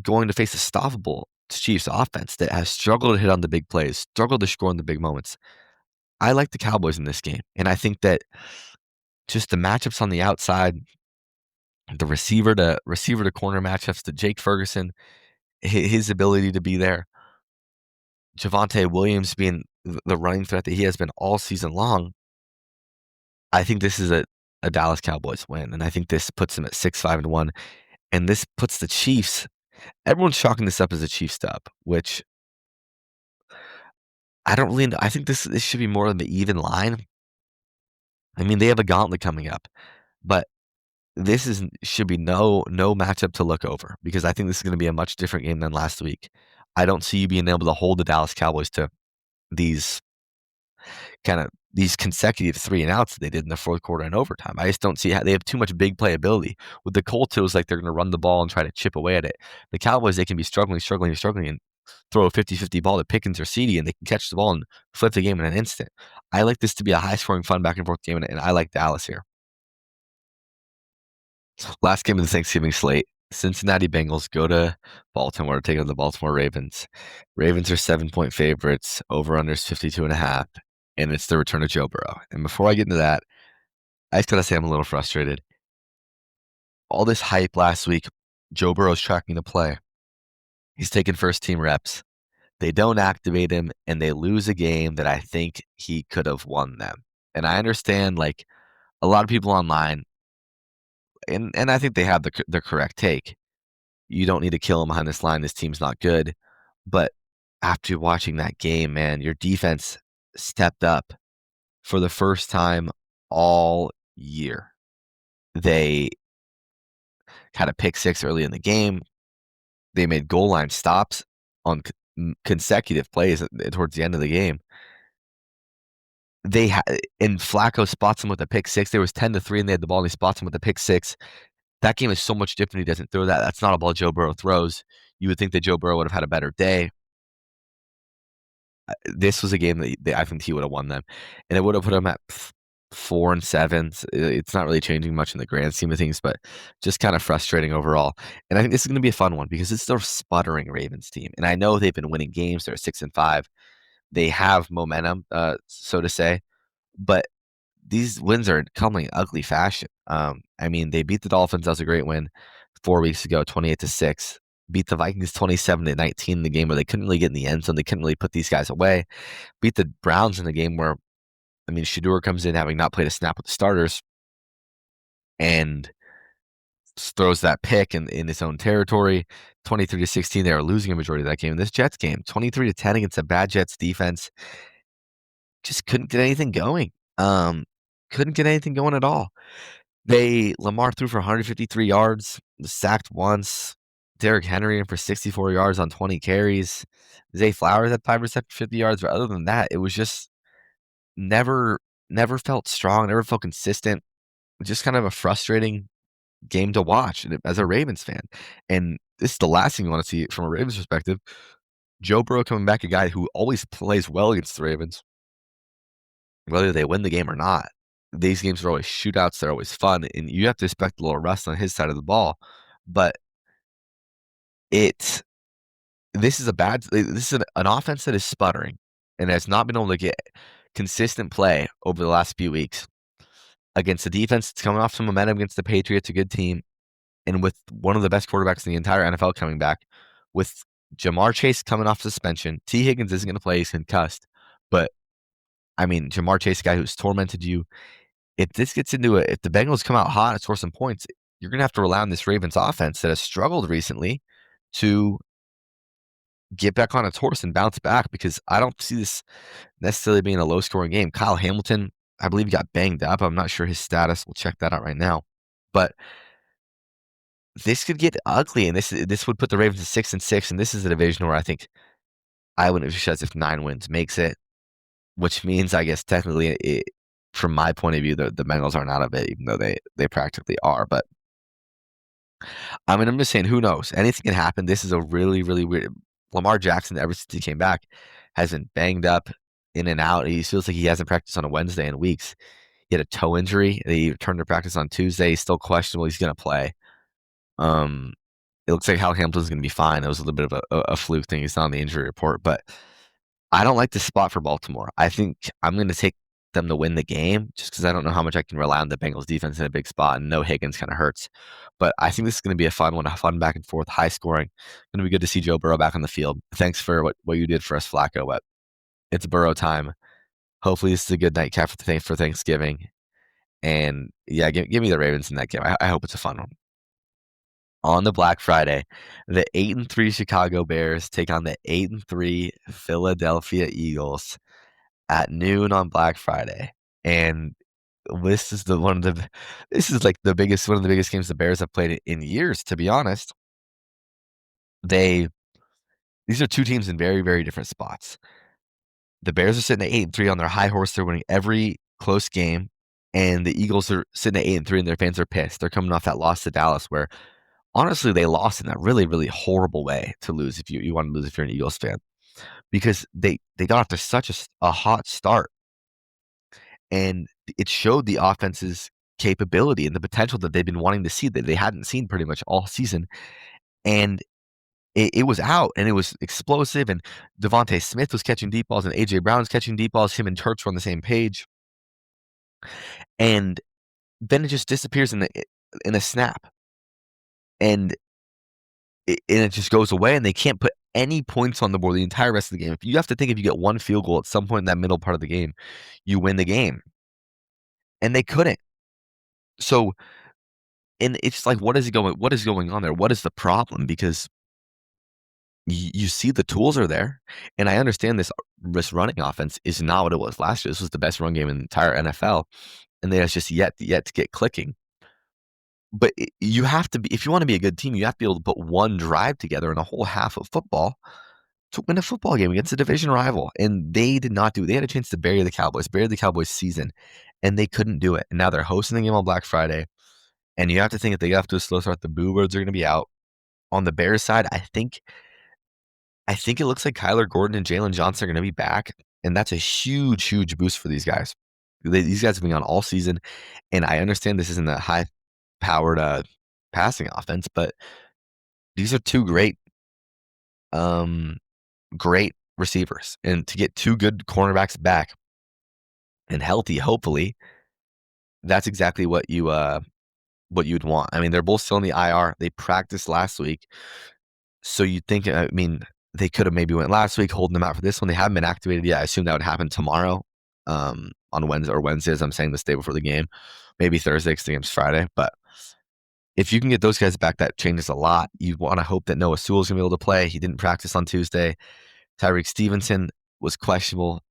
going to face a stoppable Chiefs offense that has struggled to hit on the big plays, struggled to score in the big moments. I like the Cowboys in this game, and I think that just the matchups on the outside, the receiver to corner matchups, to Jake Ferguson, his ability to be there, Javonte Williams being the running threat that he has been all season long. I think this is a Dallas Cowboys win, and I think this puts them at 6-5-1, and this puts the Chiefs. Everyone's chalking this up as a Chiefs dub, which I don't really know. I think this should be more of an even line. I mean, they have a gauntlet coming up, but should be no matchup to look over because I think this is going to be a much different game than last week. I don't see you being able to hold the Dallas Cowboys to these consecutive 3 and outs that they did in the fourth quarter and overtime. I just don't see how they have too much big play ability. With the Colts, it was like they're going to run the ball and try to chip away at it. The Cowboys, they can be struggling and throw a 50-50 ball to Pickens or CD, and they can catch the ball and flip the game in an instant. I like this to be a high-scoring, fun back-and-forth game, and I like Dallas here. Last game of the Thanksgiving slate, Cincinnati Bengals go to Baltimore to take on the Baltimore Ravens. Ravens are 7-point favorites, over-unders 52.5, and it's the return of Joe Burrow. And before I get into that, I just gotta say I'm a little frustrated. All this hype last week, Joe Burrow's tracking the play. He's taking first-team reps. They don't activate him, and they lose a game that I think he could have won them. And I understand, like, a lot of people online, and I think they have the correct take. You don't need to kill him behind this line. This team's not good. But after watching that game, man, your defense stepped up for the first time all year. They had a pick 6 early in the game. They made goal line stops on consecutive plays towards the end of the game. And Flacco spots him with a pick 6. There was 10-3, and they had the ball, and he spots him with a pick 6. That game is so much different. He doesn't throw that. That's not a ball Joe Burrow throws. You would think that Joe Burrow would have had a better day. This was a game that I think he would have won them, and it would have put them at 4-7. It's not really changing much in the grand scheme of things, but just kind of frustrating overall. And I think this is going to be a fun one because it's still a sputtering Ravens team, and I know they've been winning games. They're 6-5. They have momentum, so to say, but these wins are coming in ugly fashion. I mean, they beat the Dolphins. That was a great win 4 weeks ago, 28-6. Beat the Vikings 27-19 in the game where they couldn't really get in the end zone. They couldn't really put these guys away. Beat the Browns in the game where, I mean, Shador comes in having not played a snap with the starters and throws that pick in his own territory. 23-16, they were losing a majority of that game. This Jets game, 23-10 against a bad Jets defense, just couldn't get anything going. Couldn't get anything going at all. Lamar threw for 153 yards, was sacked once. Derrick Henry in for 64 yards on 20 carries. Zay Flowers had 5 receptions, 50 yards, but other than that, it was just never felt strong, never felt consistent. Just kind of a frustrating game to watch as a Ravens fan. And this is the last thing you want to see from a Ravens perspective. Joe Burrow coming back, a guy who always plays well against the Ravens, whether they win the game or not. These games are always shootouts. They're always fun, and you have to expect a little rust on his side of the ball. But it this is an offense that is sputtering and has not been able to get consistent play over the last few weeks against the defense. It's coming off some momentum against the Patriots, a good team, and with one of the best quarterbacks in the entire NFL coming back, with Jamar Chase coming off suspension. T. Higgins isn't going to play; he's concussed. But I mean, Jamar Chase, a guy who's tormented you. If this gets into it, if the Bengals come out hot and score some points, you're going to have to rely on this Ravens offense that has struggled recently to get back on its horse and bounce back, because I don't see this necessarily being a low-scoring game. Kyle Hamilton, I believe, got banged up. I'm not sure his status. We'll check that out right now. But this could get ugly, and this would put the Ravens at 6-6, and this is a division where I think I wouldn't be surprised if 9 wins makes it, which means, I guess, technically, from my point of view, the Bengals aren't out of it, even though they practically are. But I mean, I'm just saying, who knows? Anything can happen. This is a really, really weird. Lamar Jackson, ever since he came back, has been banged up in and out. He feels like he hasn't practiced on a Wednesday in weeks. He had a toe injury. He returned to practice on Tuesday. He's still questionable. He's going to play. Um, it looks like Hal Hamilton's going to be fine. It was a little bit of a fluke thing. He's not on the injury report, but I don't like this spot for Baltimore. I think I'm going to take them to win the game just because I don't know how much I can rely on the Bengals defense in a big spot, and no Higgins kind of hurts. But I think this is going to be a fun one, a fun back and forth, high scoring. Going to be good to see Joe Burrow back on the field. Thanks for what you did for us, Flacco. But it's Burrow time. Hopefully this is a good nightcap for Thanksgiving. And yeah, give me the Ravens in that game. I hope it's a fun one. On the Black Friday, the 8-3 Chicago Bears take on the 8-3 Philadelphia Eagles at noon on Black Friday. And this is one of the biggest games the Bears have played in years, to be honest. These are two teams in very, very different spots. The Bears are sitting at 8-3 on their high horse. They're winning every close game. And the Eagles are sitting at 8-3, and their fans are pissed. They're coming off that loss to Dallas, where honestly they lost in a really, really horrible way to lose. If you want to lose if you're an Eagles fan, because they got off to such a hot start, and it showed the offense's capability and the potential that they've been wanting to see that they hadn't seen pretty much all season. And it was out, and it was explosive, and Devontae Smith was catching deep balls, and A.J. Brown was catching deep balls. Him and Church were on the same page. And then it just disappears in a snap. And it just goes away, and they can't put any points on the board the entire rest of the game. If you have to think, if you get one field goal at some point in that middle part of the game, you win the game. And they couldn't. So, and it's like, what is going on there? What is the problem? Because you see the tools are there, and I understand this running offense is not what it was last year. This was the best run game in the entire NFL, and they have just yet to get clicking. But you have to be, if you want to be a good team, you have to be able to put one drive together in a whole half of football to win a football game against a division rival. And they did not do it. They had a chance to bury the Cowboys season, and they couldn't do it. And now they're hosting the game on Black Friday. And you have to think, if they get off to a slow start, the Boo Birds are going to be out. On the Bears side, I think I think it looks like Kyler Gordon and Jalen Johnson are gonna be back, and that's a huge, huge boost for these guys. These guys have been on all season, and I understand this isn't a high-powered, passing offense, but these are 2 um, great receivers, and to get 2 good cornerbacks back and healthy, hopefully, that's exactly what you'd want. I mean, they're both still in the IR. They practiced last week, so you'd think, I mean, they could have maybe went last week, holding them out for this one. They haven't been activated yet. I assume that would happen tomorrow, on Wednesday, as I'm saying this day before the game, maybe Thursday because the game's Friday. But if you can get those guys back, that changes a lot. You want to hope that Noah Sewell's gonna be able to play. He didn't practice on Tuesday. Tyreek Stevenson was questionable.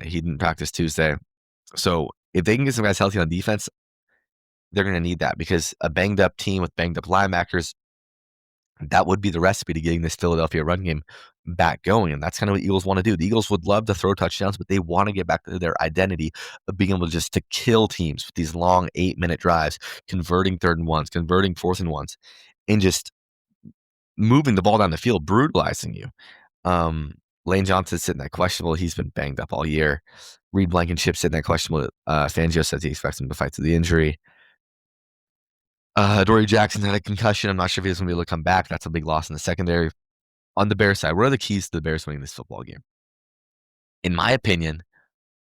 He didn't practice Tuesday. So if they can get some guys healthy on defense, they're gonna need that because a banged up team with banged up linebackers, that would be the recipe to getting this Philadelphia run game back going. And that's kind of what Eagles want to do. The Eagles would love to throw touchdowns, but they want to get back to their identity of being able just to kill teams with these long 8-minute drives, converting 3rd and 1s, converting 4th and 1s, and just moving the ball down the field, brutalizing you. Lane Johnson's sitting there questionable. He's been banged up all year. Reed Blankenship sitting there questionable. Fangio says he expects him to fight through the injury. Dory Jackson had a concussion. I'm not sure if he's going to be able to come back. That's a big loss in the secondary. On the Bears side, what are the keys to the Bears winning this football game? In my opinion,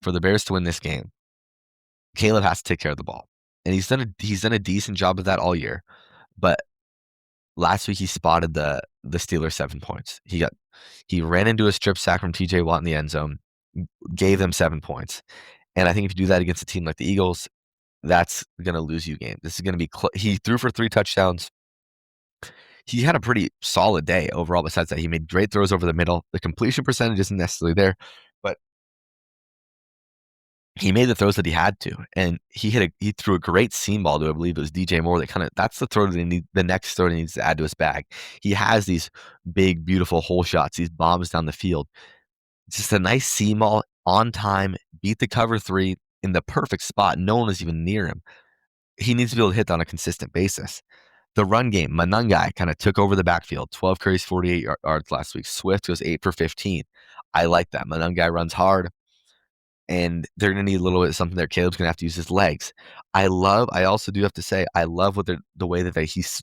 for the Bears to win this game, Caleb has to take care of the ball. And he's done a decent job of that all year. But last week he spotted the Steelers 7 points. He ran into a strip sack from TJ Watt in the end zone, gave them 7 points. And I think if you do that against a team like the Eagles, that's going to lose you a game. This is going to be he threw for 3 touchdowns. He had a pretty solid day overall. Besides that, he made great throws over the middle. The completion percentage isn't necessarily there, but he made the throws that he had to, and he threw a great seam ball to, I believe it was DJ Moore. That's the throw that the next throw that he needs to add to his bag. He has these big, beautiful hole shots, these bombs down the field. It's just a nice seam ball on time, beat the cover 3 in the perfect spot. No one is even near him. He needs to be able to hit that on a consistent basis. The run game, Manungai kind of took over the backfield. 12 carries, 48 yards last week. Swift goes 8 for 15. I like that. Manungai runs hard, and they're going to need a little bit of something there. Caleb's going to have to use his legs. I also do have to say, I love the way that he's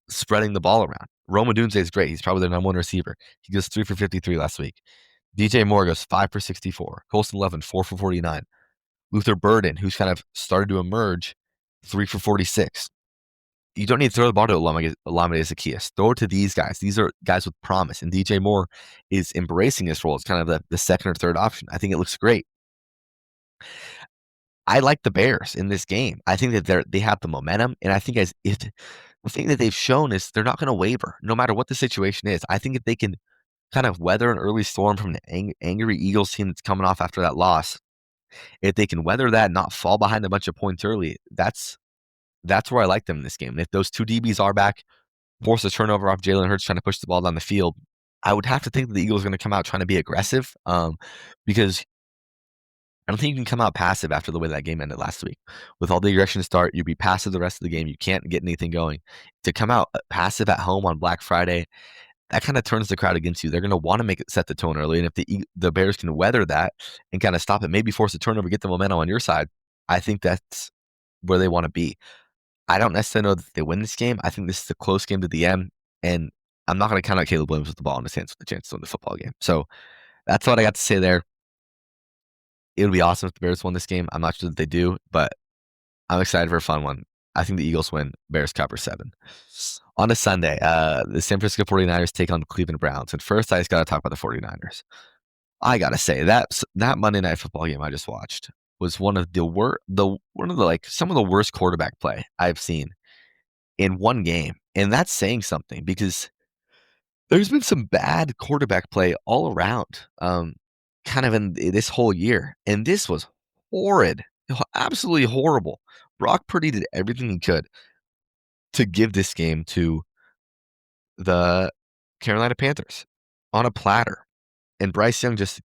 spreading the ball around. Roma Dunze is great. He's probably their number 1 receiver. He goes 3 for 53 last week. DJ Moore goes 5 for 64. Colston Levin, 4 for 49. Luther Burden, who's kind of started to emerge, 3 for 46. You don't need to throw the ball to Olamide Zaccheaus. Throw it to these guys. These are guys with promise. And DJ Moore is embracing this role as kind of the second or third option. I think it looks great. I like the Bears in this game. I think that they have the momentum. And I think the thing that they've shown is they're not going to waver no matter what the situation is. I think if they can kind of weather an early storm from the angry Eagles team that's coming off after that loss, if they can weather that and not fall behind a bunch of points early, that's where I like them in this game. And if those 2 DBs are back, force a turnover off Jalen Hurts trying to push the ball down the field, I would have to think that the Eagles are going to come out trying to be aggressive, because I don't think you can come out passive after the way that game ended last week. With all the aggression to start, you'd be passive the rest of the game. You can't get anything going. To come out passive at home on Black Friday, that kind of turns the crowd against you. They're going to want to set the tone early. And if the Bears can weather that and kind of stop it, maybe force a turnover, get the momentum on your side, I think that's where they want to be. I don't necessarily know that they win this game. I think this is a close game to the end, and I'm not going to count out Caleb Williams with the ball in his hands with a chance to win the football game. So that's what I got to say there. It would be awesome if the Bears won this game. I'm not sure that they do, but I'm excited for a fun one. I think the Eagles win. Bears cover 7. On a Sunday, the San Francisco 49ers take on the Cleveland Browns. And first, I just got to talk about the 49ers. I got to say, that Monday Night Football game I just watched was some of the worst quarterback play I've seen in one game. And that's saying something because there's been some bad quarterback play all around, kind of in this whole year. And this was horrid, absolutely horrible. Brock Purdy did everything he could to give this game to the Carolina Panthers on a platter. And Bryce Young just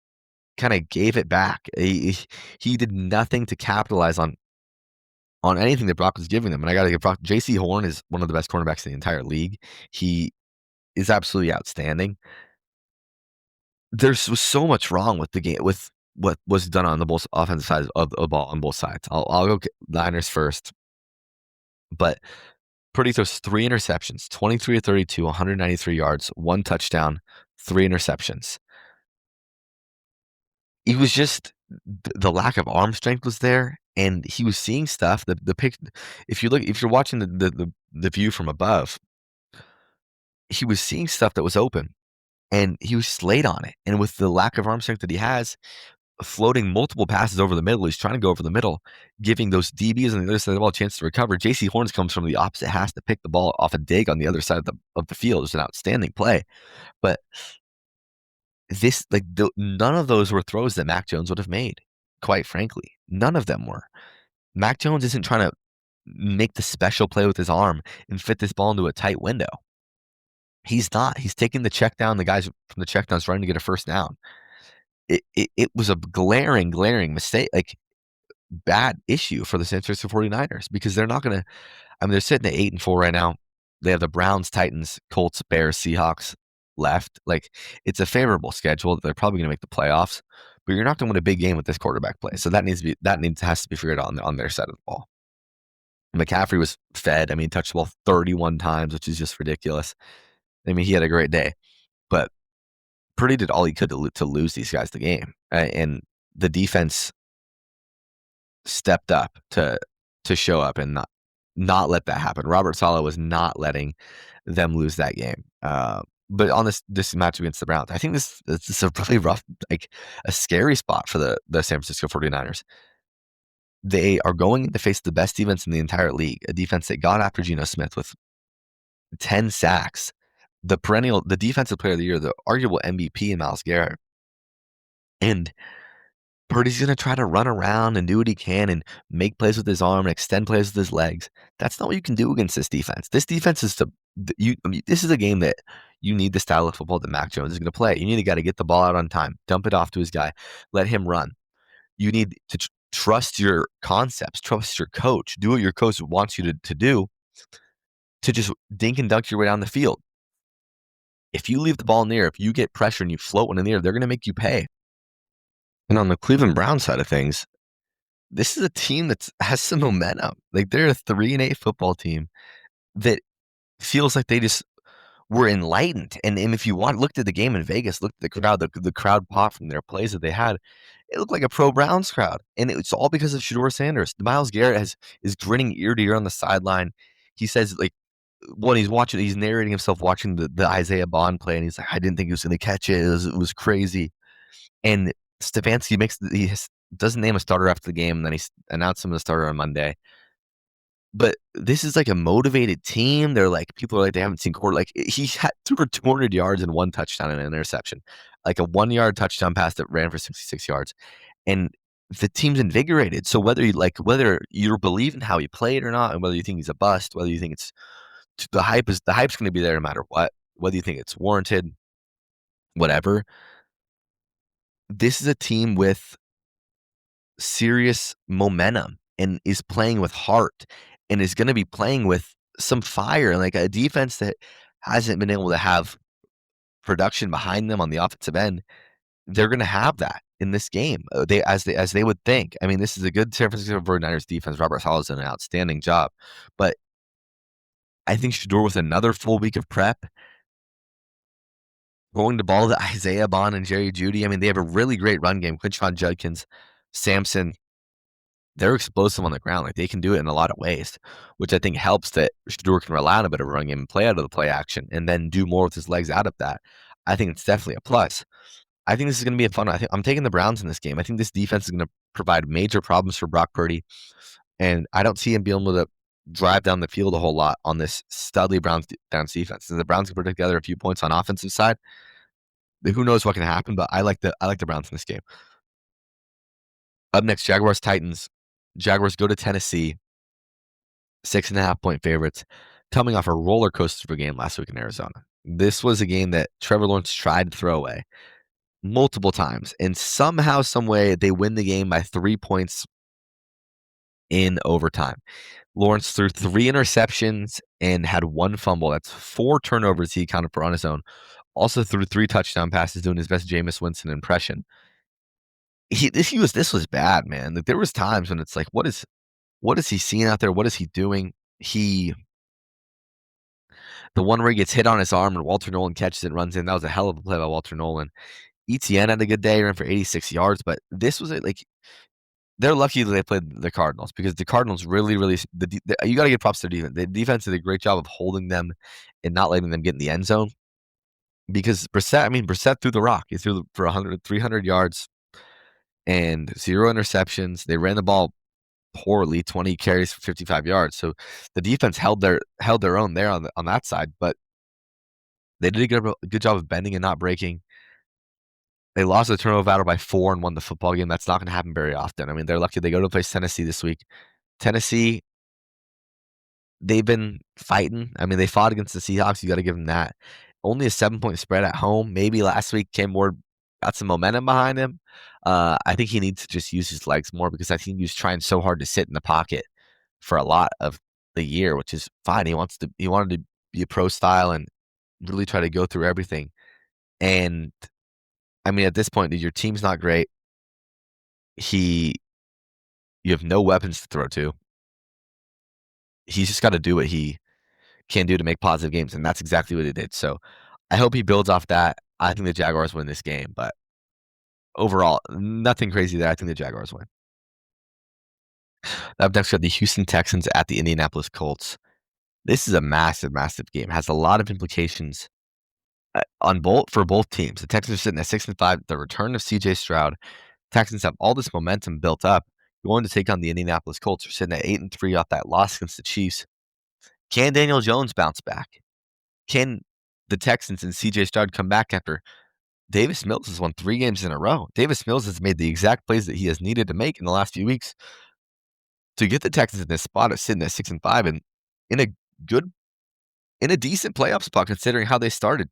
kind of gave it back. He did nothing to capitalize on anything that Brock was giving them. And I got to give Brock, J.C. Horn is one of the best cornerbacks in the entire league. He is absolutely outstanding. was so much wrong with the game with what was done on the both offensive sides of the ball on both sides. I'll go Niners first, but Purdy throws 3 interceptions, 23 to 32, 193 yards, 1 touchdown, 3 interceptions. It was just the lack of arm strength was there, and he was seeing stuff. The pic, if you're watching the view from above, he was seeing stuff that was open, and he was just late on it. And with the lack of arm strength that he has, floating multiple passes over the middle, he's trying to go over the middle, giving those DBs on the other side of the ball a chance to recover. J.C. Horns comes from the opposite hash to pick the ball off a dig on the other side of the field. It's an outstanding play, but none of those were throws that Mac Jones would have made. Quite frankly, none of them were. Mac Jones isn't trying to make the special play with his arm and fit this ball into a tight window. He's not. He's taking the check down. The guys from the check downs running to get a first down. It was a glaring mistake, like bad issue for the San Francisco 49ers because they're not going to. I mean, they're sitting at 8-4 right now. They have the Browns, Titans, Colts, Bears, Seahawks left. Like it's a favorable schedule. They're probably going to make the playoffs, but you're not going to win a big game with this quarterback play. So has to be figured out on their side of the ball. McCaffrey was fed. I mean, touched the ball 31 times, which is just ridiculous. I mean, he had a great day, but Purdy did all he could to lose these guys the game, and the defense stepped up to show up and not let that happen. Robert Saleh was not letting them lose that game. But on this match against the Browns, I think this is a really rough, like a scary spot for the San Francisco 49ers. They are going to face the best defense in the entire league, a defense that got after Geno Smith with 10 sacks, the defensive player of the year, the arguable MVP in Myles Garrett. And Purdy's going to try to run around and do what he can and make plays with his arm and extend plays with his legs. That's not what you can do against this defense. This defense is this is a game that you need the style of football that Mac Jones is going to play. You need a guy to get the ball out on time, dump it off to his guy, let him run. You need to trust your concepts, trust your coach, do what your coach wants you to do, to just dink and dunk your way down the field. If you leave the ball in the air, if you get pressure and you float one in the air, they're going to make you pay. And on the Cleveland Browns side of things, this is a team that has some momentum. Like they're a 3-8 football team that feels like they just were enlightened. And if you looked at the game in Vegas, looked at the crowd, the crowd pop from their plays that they had, it looked like a pro Browns crowd. And it's all because of Shedeur Sanders. Myles Garrett is grinning ear to ear on the sideline. He says, like, when he's narrating himself watching the Isaiah Bond play, and he's like, I didn't think he was going to catch it. It was crazy. And Stefanski doesn't name a starter after the game, and then he announced him as a starter on Monday. But this is like a motivated team. They're like, people are like, they haven't seen quarter. Like he had threw for 200 yards and 1 touchdown and an interception, like a 1-yard touchdown pass that ran for 66 yards. And the team's invigorated. So whether you're believing how he played or not, and whether you think he's a bust, whether you think it's the hype's going to be there no matter what, whether you think it's warranted, whatever. This is a team with serious momentum and is playing with heart and is going to be playing with some fire, like a defense that hasn't been able to have production behind them on the offensive end. They're going to have that in this game. As they would think. I mean, this is a good San Francisco 49ers defense. Robert Saleh has done an outstanding job, but I think Shedeur with another full week of prep, going to ball to Isaiah Bond and Jerry Jeudy. I mean, they have a really great run game. Quinshon Judkins, Sampson, they're explosive on the ground. Like they can do it in a lot of ways, which I think helps that Shedeur can rely on a bit of a run game and play out of the play action and then do more with his legs out of that. I think it's definitely a plus. I think this is going to be a fun one. I'm taking the Browns in this game. I think this defense is going to provide major problems for Brock Purdy, and I don't see him being able to drive down the field a whole lot on this studly Browns defense. And the Browns can put together a few points on offensive side, who knows what can happen, but I like the Browns in this game. Up next, Jaguars Titans. Jaguars go to Tennessee, 6.5-point favorites, coming off a roller coaster of a game last week in Arizona. This was a game that Trevor Lawrence tried to throw away multiple times, and somehow, some way, they win the game by 3 points in overtime. Lawrence threw 3 interceptions and had 1 fumble. That's 4 turnovers he accounted for on his own. Also threw 3 touchdown passes doing his best Jameis Winston impression. This was bad, man. Like, there was times when it's like, what is he seeing out there? What is he doing? He The one where he gets hit on his arm and Walter Nolan catches it and runs in, that was a hell of a play by Walter Nolan. ETN had a good day, ran for 86 yards, but this was like they're lucky that they played the Cardinals because the Cardinals really you got to give props to their defense. The defense did a great job of holding them and not letting them get in the end zone because Brissett threw the rock. He threw for 100, 300 yards and 0 interceptions. They ran the ball poorly, 20 carries for 55 yards. So the defense held their own there on that side, but they did a good job of bending and not breaking. They lost the turnover battle by 4 and won the football game. That's not going to happen very often. I mean, they're lucky they go to play Tennessee this week. Tennessee, they've been fighting. I mean, they fought against the Seahawks. You got to give them that. Only a 7-point spread at home. Maybe last week got some momentum behind him. I think he needs to just use his legs more because I think he was trying so hard to sit in the pocket for a lot of the year, which is fine. He wanted to be a pro style and really try to go through everything. And I mean, at this point, your team's not great. You have no weapons to throw to. He's just got to do what he can do to make positive games, and that's exactly what he did. So I hope he builds off that. I think the Jaguars win this game, but overall, nothing crazy there. I think the Jaguars win. Up next, we have the Houston Texans at the Indianapolis Colts. This is a massive, massive game. It has a lot of implications for both teams. The Texans are sitting at 6-5. The return of C.J. Stroud. Texans have all this momentum built up. Going to take on the Indianapolis Colts. They're sitting at 8-3 off that loss against the Chiefs. Can Daniel Jones bounce back? Can the Texans and C.J. Stroud come back after Davis Mills has won 3 games in a row? Davis Mills has made the exact plays that he has needed to make in the last few weeks to get the Texans in this spot of sitting at 6-5 and in a decent playoff spot considering how they started.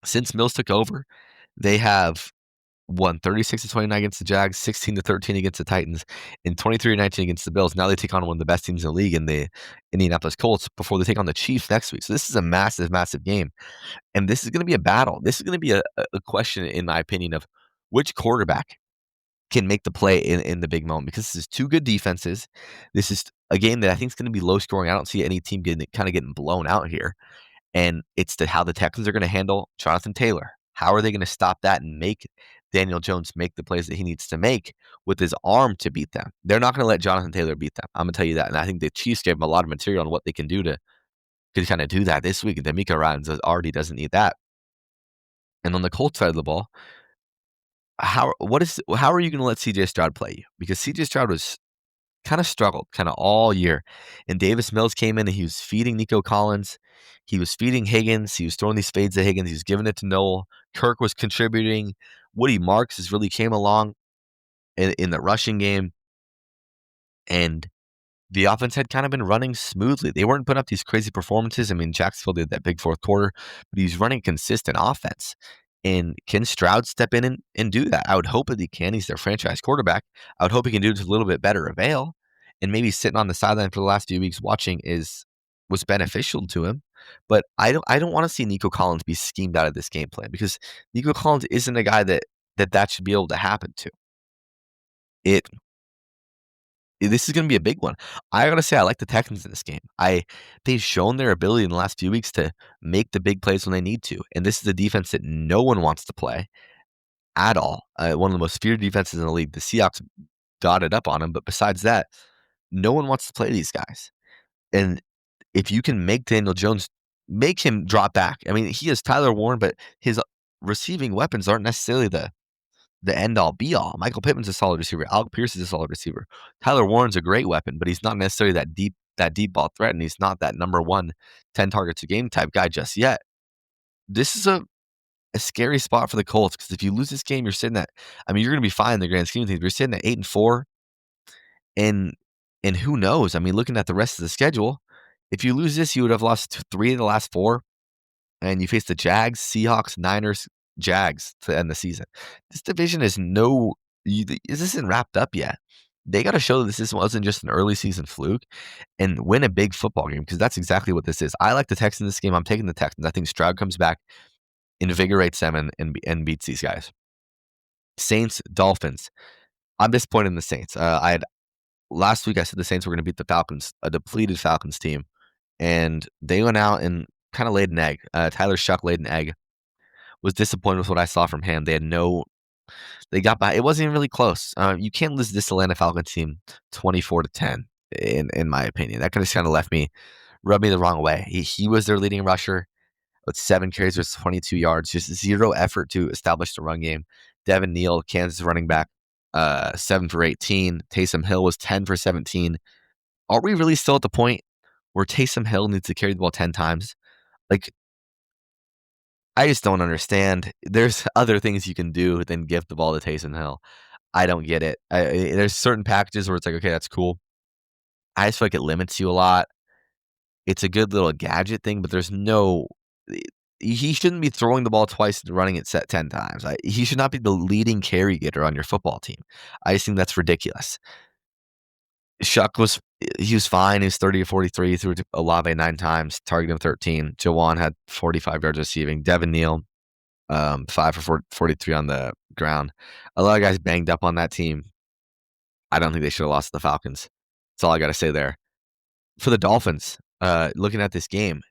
Since Mills took over, they have won 36-29 against the Jags, 16-13 against the Titans, and 23-19 against the Bills. Now they take on one of the best teams in the league in the Indianapolis Colts before they take on the Chiefs next week. So this is a massive, massive game. And this is going to be a battle. This is going to be a question, in my opinion, of which quarterback can make the play in the big moment, because this is 2 good defenses. This is a game that I think is going to be low scoring. I don't see any team getting blown out here. And it's how the Texans are going to handle Jonathan Taylor. How are they going to stop that and make Daniel Jones make the plays that he needs to make with his arm to beat them? They're not going to let Jonathan Taylor beat them. I'm going to tell you that. And I think the Chiefs gave him a lot of material on what they can do to kind of do that this week. And D'Amico Ryans already doesn't need that. And on the Colts side of the ball, how are you going to let C.J. Stroud play you? Because C.J. Stroud was kind of struggled kind of all year. And Davis Mills came in and he was feeding Nico Collins. He was feeding Higgins. He was throwing these fades at Higgins. He was giving it to Noel. Kirk was contributing. Woody Marks has really came along in the rushing game. And the offense had kind of been running smoothly. They weren't putting up these crazy performances. I mean, Jacksonville did that big fourth quarter, but he's running consistent offense. And can Stroud step in and do that? I would hope that he can. He's their franchise quarterback. I would hope he can do it to a little bit better avail. And maybe sitting on the sideline for the last few weeks watching was beneficial to him. But I don't want to see Nico Collins be schemed out of this game plan, because Nico Collins isn't a guy that should be able to happen to. This is going to be a big one. I gotta say, I like the Texans in this game. They've shown their ability in the last few weeks to make the big plays when they need to, and this is a defense that no one wants to play at all. One of the most feared defenses in the league. The Seahawks dotted up on them, but besides that, no one wants to play these guys. And if you can make Daniel Jones, make him drop back. I mean, he is Tyler Warren, but his receiving weapons aren't necessarily the end all be all. Michael Pittman's a solid receiver. Alec Pierce is a solid receiver. Tyler Warren's a great weapon, but he's not necessarily that deep ball threat, and he's not that number 1 10 targets a game type guy just yet. This is a scary spot for the Colts, because if you lose this game, you're sitting at, I mean, you're going to be fine in the grand scheme of things. You're sitting at 8-4, and who knows? I mean, looking at the rest of the schedule, if you lose this, you would have lost 3 of the last 4, and you face the Jags, Seahawks, Niners, Jags to end the season. This division this isn't wrapped up yet. They got to show that this wasn't just an early season fluke and win a big football game, because that's exactly what this is. I like the Texans in this game. I'm taking the Texans. I think Stroud comes back. invigorates them and beats these guys. Saints, Dolphins. I'm disappointed in the Saints. Last week I said the Saints were going to beat the Falcons, a depleted Falcons team, and they went out and kind of laid an egg. Tyler Shuck laid an egg. Was disappointed with what I saw from him. They got by. It wasn't even really close. You can't lose this Atlanta Falcons team 24-10, in my opinion. That just kind of rubbed me the wrong way. He was their leading rusher with 7 carries with 22 yards, just zero effort to establish the run game. Devin Neal, Kansas running back, 7 for 18. Taysom Hill was 10 for 17. Are we really still at the point where Taysom Hill needs to carry the ball 10 times? Like, I just don't understand. There's other things you can do than give the ball to Taysom Hill. I don't get it. There's certain packages where it's like, okay, that's cool. I just feel like it limits you a lot. It's a good little gadget thing, but there's no. He shouldn't be throwing the ball twice and running it set 10 times. He should not be the leading carry getter on your football team. I just think that's ridiculous. Shuck was fine. He was 30 to 43, threw to Olave 9 times, targeted him 13. Jawan had 45 yards receiving. Devin Neal, 5 for 43 on the ground. A lot of guys banged up on that team. I don't think they should have lost to the Falcons. That's all I got to say there. For the Dolphins, looking at this game,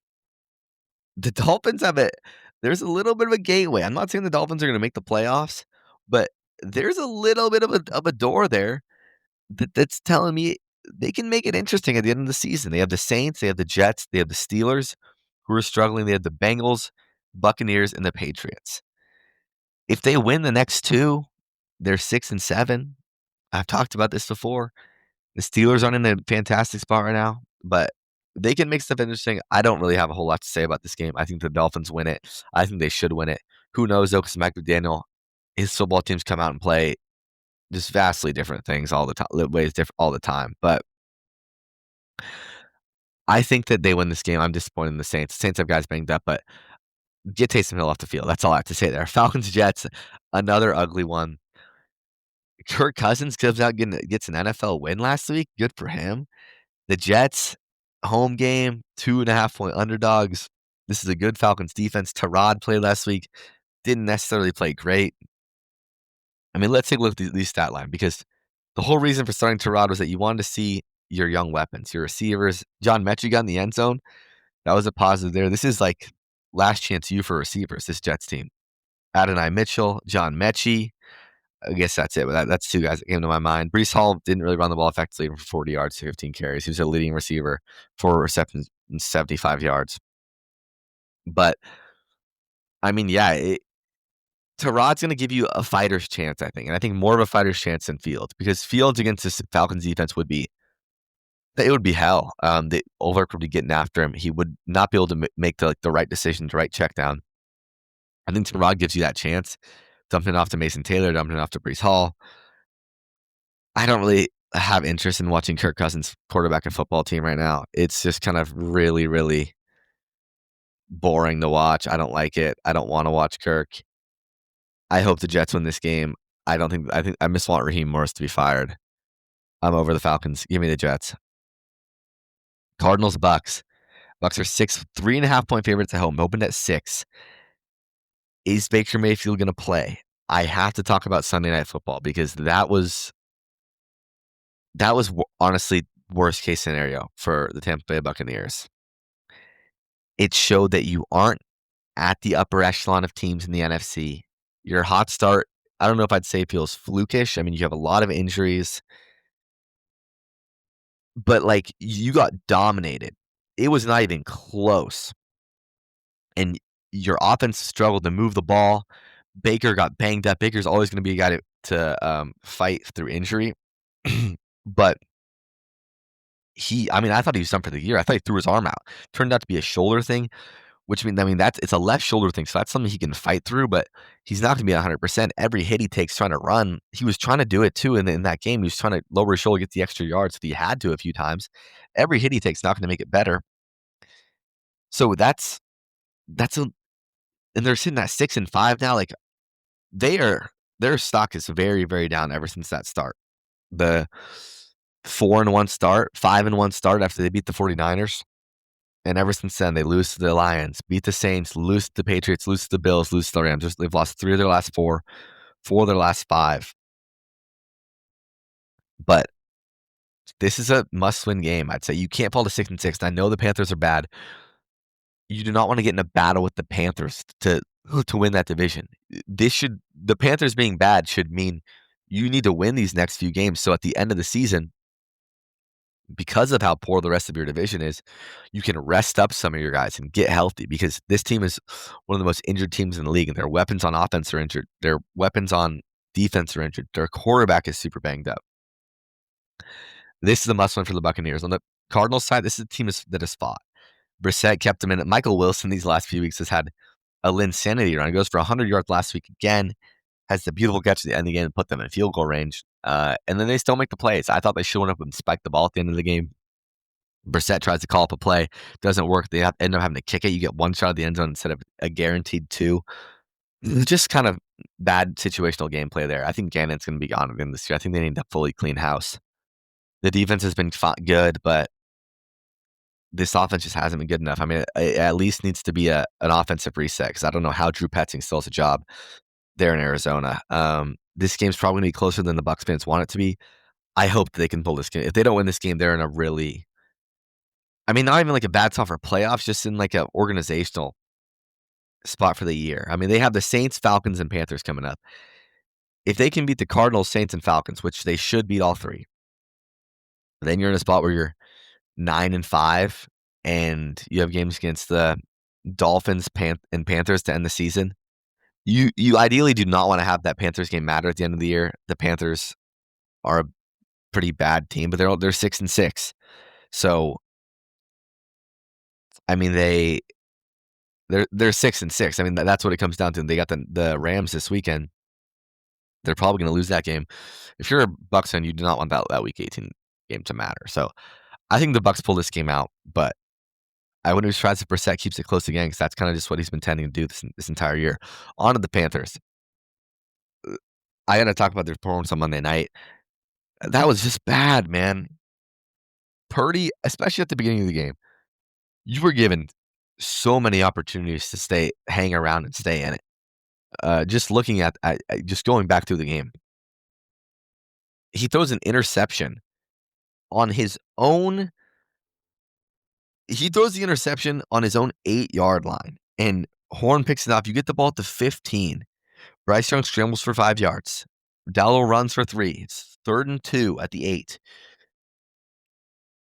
the Dolphins there's a little bit of a gateway. I'm not saying the Dolphins are going to make the playoffs, but there's a little bit of a door there that's telling me they can make it interesting at the end of the season. They have the Saints, they have the Jets, they have the Steelers who are struggling. They have the Bengals, Buccaneers, and the Patriots. If they win the next 2, they're 6-7. I've talked about this before. The Steelers aren't in a fantastic spot right now, but they can make stuff interesting. I don't really have a whole lot to say about this game. I think the Dolphins win it. I think they should win it. Who knows, though, because Mike McDaniel, his football teams come out and play just vastly different things all the time, ways different all the time. But I think that they win this game. I'm disappointed in the Saints. The Saints have guys banged up, but get Taysom Hill off the field. That's all I have to say there. Falcons, Jets, another ugly one. Kirk Cousins gets an NFL win last week. Good for him. The Jets, home game, 2.5-point underdogs. This is a good Falcons defense. Tyrod played last week. Didn't necessarily play great. I mean, let's take a look at these stat line, because the whole reason for starting Tyrod was that you wanted to see your young weapons, your receivers. John Mechie got in the end zone. That was a positive there. This is like last chance you for receivers, this Jets team. Adonai Mitchell, John Mechie. I guess that's it. But that's 2 guys that came to my mind. Breece Hall didn't really run the ball effectively for 40 yards, 15 carries. He was a leading receiver, 4 receptions and 75 yards. But, I mean, yeah, Tyrod's going to give you a fighter's chance, I think. And I think more of a fighter's chance than Fields, because Fields against this Falcons defense would be hell. The Ulrich would be getting after him. He would not be able to make the right decisions, right check down. I think Tyrod gives you that chance. Dumping it off to Mason Taylor, dumping it off to Breece Hall. I don't really have interest in watching Kirk Cousins quarterback a football team right now. It's just kind of really, really boring to watch. I don't like it. I don't want to watch Kirk. I hope the Jets win this game. I just want Raheem Morris to be fired. I'm over the Falcons. Give me the Jets. Cardinals, Bucks. Bucks are 3.5-point favorites at home. Opened at 6. Is Baker Mayfield going to play? I have to talk about Sunday Night Football, because that was honestly worst case scenario for the Tampa Bay Buccaneers. It showed that you aren't at the upper echelon of teams in the NFC. Your hot start, I don't know if I'd say feels flukish. I mean, you have a lot of injuries, but like, you got dominated. It was not even close. And your offense struggled to move the ball. Baker got banged up. Baker's always going to be a guy to fight through injury. But I thought he was done for the year. I thought he threw his arm out. Turned out to be a shoulder thing, which means, it's a left shoulder thing. So that's something he can fight through, but he's not going to be 100%. Every hit he takes trying to run, he was trying to do it too in that game. He was trying to lower his shoulder, get the extra yards. He had to a few times. Every hit he takes not going to make it better. So and they're sitting at 6-5 now. Like, their stock is very, very down ever since that start. The 4-1 start, 5-1 start after they beat the 49ers. And ever since then, they lose to the Lions, beat the Saints, lose to the Patriots, lose to the Bills, lose to the Rams. They've lost 3 of their last 4, 4 of their last 5. But this is a must-win game. I'd say you can't fall to 6-6. I know the Panthers are bad. You do not want to get in a battle with the Panthers to win that division. The Panthers being bad should mean you need to win these next few games. So at the end of the season, because of how poor the rest of your division is, you can rest up some of your guys and get healthy because this team is one of the most injured teams in the league, and their weapons on offense are injured. Their weapons on defense are injured. Their quarterback is super banged up. This is a must-win for the Buccaneers. On the Cardinals side, this is a team that has fought. Brissett kept them in it. Michael Wilson these last few weeks has had a Linsanity run. He goes for 100 yards last week again, has the beautiful catch at the end of the game and put them in field goal range. And then they still make the plays. I thought they should up and spike the ball at the end of the game. Brissett tries to call up a play. Doesn't work. They end up having to kick it. You get one shot at the end zone instead of a guaranteed 2. Just kind of bad situational gameplay there. I think Gannon's going to be gone again this year. I think they need to fully clean house. The defense has been good, but this offense just hasn't been good enough. I mean, it at least needs to be an offensive reset because I don't know how Drew Petzing still has a job there in Arizona. This game's probably going to be closer than the Bucs fans want it to be. I hope that they can pull this game. If they don't win this game, they're in a really, I mean, not even like a bad spot for playoffs, just in like an organizational spot for the year. I mean, they have the Saints, Falcons, and Panthers coming up. If they can beat the Cardinals, Saints, and Falcons, which they should beat all 3, then you're in a spot where you're 9-5, and you have games against the Dolphins and Panthers to end the season. You ideally do not want to have that Panthers game matter at the end of the year. The Panthers are a pretty bad team, but they're 6-6. So, I mean, they're 6-6. I mean, that's what it comes down to. They got the Rams this weekend. They're probably going to lose that game. If you're a Bucs fan, you do not want that Week 18 game to matter. So, I think the Bucs pull this game out, but I wouldn't be surprised if Brissett keeps it close again because that's kind of just what he's been tending to do this entire year. On to the Panthers. I got to talk about their performance on Monday night. That was just bad, man. Purdy, especially at the beginning of the game, you were given so many opportunities to hang around and stay in it. Just looking at just going back through the game, he throws an interception on his own. He throws the interception on his own 8-yard line, and Horn picks it up. You get the ball at the 15. Bryce Young scrambles for 5 yards. Dallo runs for 3. It's 3rd and 2 at the 8.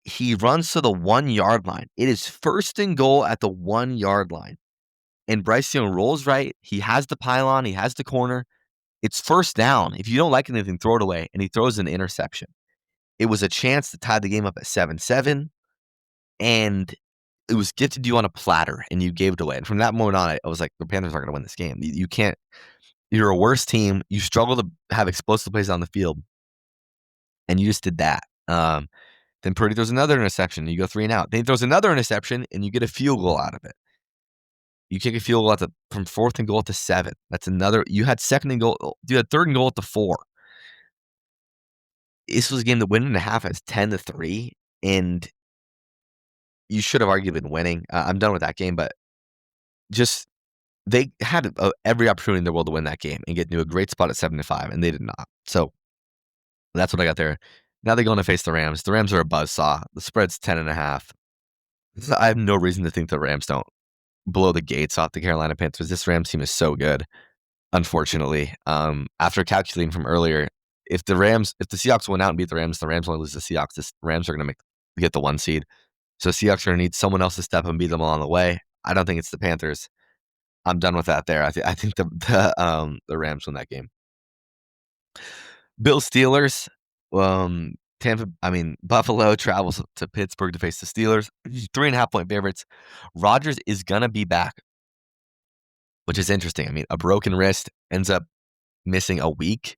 He runs to the 1-yard line. It is 1st and goal at the 1-yard line. And Bryce Young rolls right. He has the pylon. He has the corner. It's 1st down. If you don't like anything, throw it away. And he throws an interception. It was a chance to tie the game up at 7-7. And it was gifted to you on a platter, and you gave it away. And from that moment on, I was like, the Panthers aren't going to win this game. You can't. You're a worse team. You struggle to have explosive plays on the field, and you just did that. Then Purdy throws another interception, and you go 3 and out. Then he throws another interception, and you get a field goal out of it. You kick a field goal from 4th and goal to 7. That's another. You had 2nd and goal. You had 3rd and goal at the 4. This was a game that went in a half as 10-3, and you should have arguably been winning. I'm done with that game, but just they had every opportunity in the world to win that game and get into a great spot at 7-5, and they did not. So that's what I got there. Now they're going to face the Rams. The Rams are a buzzsaw. The spread's 10.5. I have no reason to think the Rams don't blow the gates off the Carolina Panthers. This Rams team is so good, unfortunately. After calculating from earlier, if the Seahawks win out and beat the Rams only lose the Seahawks. The Rams are going to get the 1 seed. So Seahawks are going to need someone else to step up and beat them along the way. I don't think it's the Panthers. I'm done with that there. I think the Rams win that game. Bills Steelers. Buffalo travels to Pittsburgh to face the Steelers. 3.5-point favorites. Rodgers is gonna be back, which is interesting. I mean, a broken wrist ends up missing a week,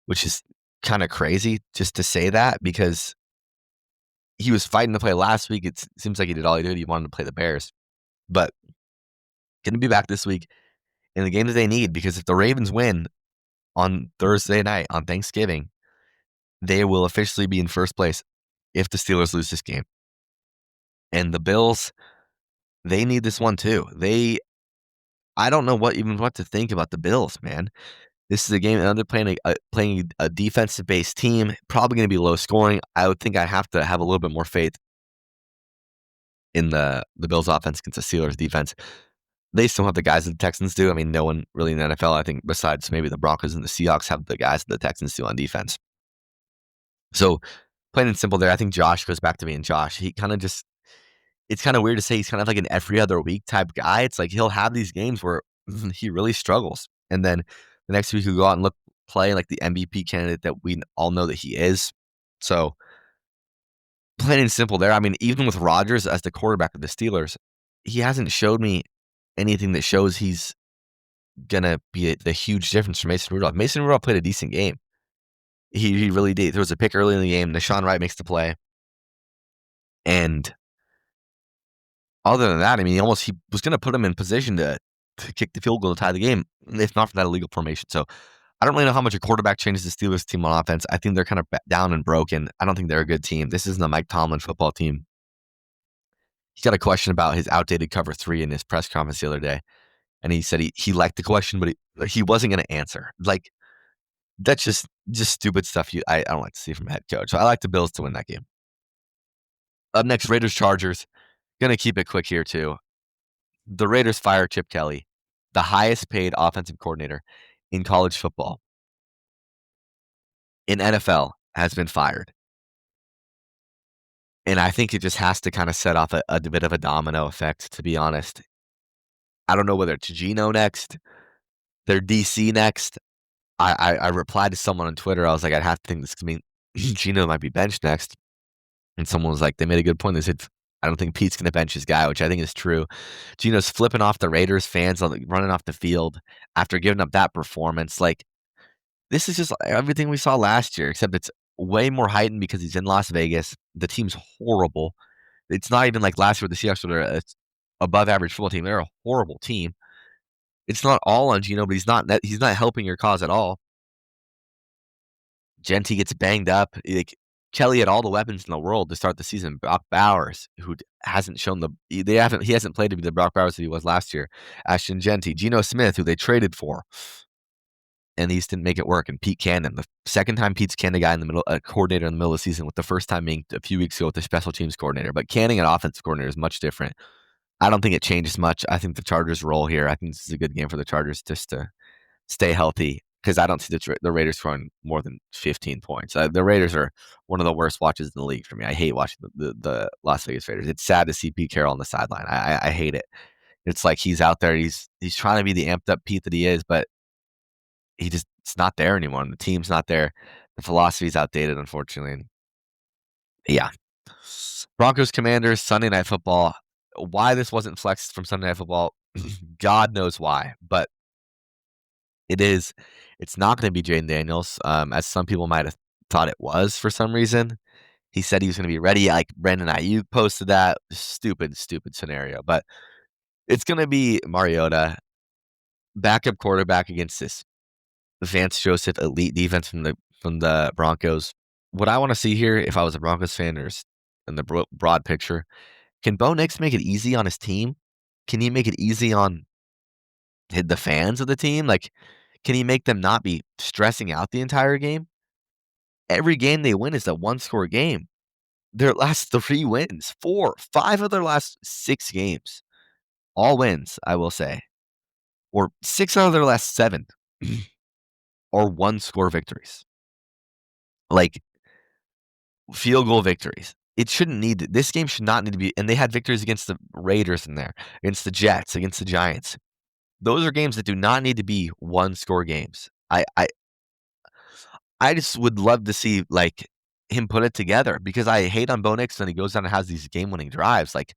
which is kind of crazy just to say that because he was fighting to play last week. It seems like he did all he did. He wanted to play the Bears, but gonna be back this week in the game that they need because if the Ravens win on Thursday night on Thanksgiving, they will officially be in first place if the Steelers lose this game. And the Bills, They need this one too. I don't know what to think about the Bills, man. This is a game, and they're playing a defensive-based team, probably gonna be low scoring. I would think I have to have a little bit more faith in the Bills' offense against the Steelers' defense. They still have the guys that the Texans do. I mean, no one really in the NFL, I think, besides maybe the Broncos and the Seahawks, have the guys that the Texans do on defense. So, plain and simple there, I think Josh goes back to being Josh. He kinda just it's kinda weird to say he's kind of like an every other week type guy. It's like he'll have these games where he really struggles, and then the next week he'll go out and play like the MVP candidate that we all know that he is. So, plain and simple there. I mean, even with Rodgers as the quarterback of the Steelers, he hasn't showed me anything that shows he's gonna be the huge difference for Mason Rudolph. Mason Rudolph played a decent game. He really did. There was a pick early in the game. Deshaun Wright makes the play, and other than that, I mean, he was gonna put him in position to kick the field goal to tie the game, if not for that illegal formation. So I don't really know how much a quarterback changes the Steelers team on offense. I think they're kind of down and broken. I don't think they're a good team. This isn't a Mike Tomlin football team. He got a question about his outdated cover 3 in his press conference the other day, and he said he liked the question, but he wasn't going to answer. Like, that's just stupid stuff I don't like to see from a head coach. So I like the Bills to win that game. Up next, Raiders-Chargers. Going to keep it quick here, too. The Raiders fire Chip Kelly, the highest paid offensive coordinator in college football. In NFL, has been fired. And I think it just has to kind of set off a bit of a domino effect, to be honest. I don't know whether it's Geno next, their DC next. I replied to someone on Twitter. I was like, I'd have to think this could mean Geno might be benched next. And someone was like, they made a good point. They said, I don't think Pete's going to bench his guy, which I think is true. Geno's flipping off the Raiders fans, running off the field after giving up that performance. Like, this is just everything we saw last year, except it's way more heightened because he's in Las Vegas. The team's horrible. It's not even like last year with the Seahawks were a above average football team. They're a horrible team. It's not all on Geno, but he's not helping your cause at all. Genty gets banged up. Like, Kelly had all the weapons in the world to start the season. Brock Bowers, who hasn't shown he hasn't played to be the Brock Bowers that he was last year. Ashton Genty, Geno Smith, who they traded for, and these didn't make it work. And Pete Cannon, the second time Pete's Cannon guy in the middle, coordinator in the middle of the season, with the first time being a few weeks ago with the special teams coordinator. But Canning, an offensive coordinator, is much different. I don't think it changes much. I think the Chargers roll here. I think this is a good game for the Chargers just to stay healthy, because I don't see the Raiders scoring more than 15 points. The Raiders are one of the worst watches in the league for me. I hate watching the Las Vegas Raiders. It's sad to see Pete Carroll on the sideline. I hate it. It's like he's out there. He's trying to be the amped up Pete that he is, but it's not there anymore. And the team's not there. The philosophy's outdated, unfortunately. And yeah. Broncos Commanders, Sunday Night Football. Why this wasn't flexed from Sunday Night Football, God knows why. But it's not going to be Jaden Daniels, as some people might have thought it was for some reason. He said he was going to be ready. Like Brandon Ayuk posted that. Stupid scenario. But it's going to be Mariota, backup quarterback against this Vance Joseph elite defense from the Broncos. What I want to see here, if I was a Broncos fan or in the broad picture, can Bo Nix make it easy on his team? Can he make it easy on the fans of the team? Like, can he make them not be stressing out the entire game? Every game they win is a one-score game. Their last 3 wins, 5 of their last 6 games, all wins, I will say, or 6 out of their last 7 are one-score victories. Like, field goal victories. This game should not need to be, and they had victories against the Raiders in there, against the Jets, against the Giants. Those are games that do not need to be one-score games. I just would love to see, like, him put it together, because I hate on Bo Nix when he goes down and has these game-winning drives. Like,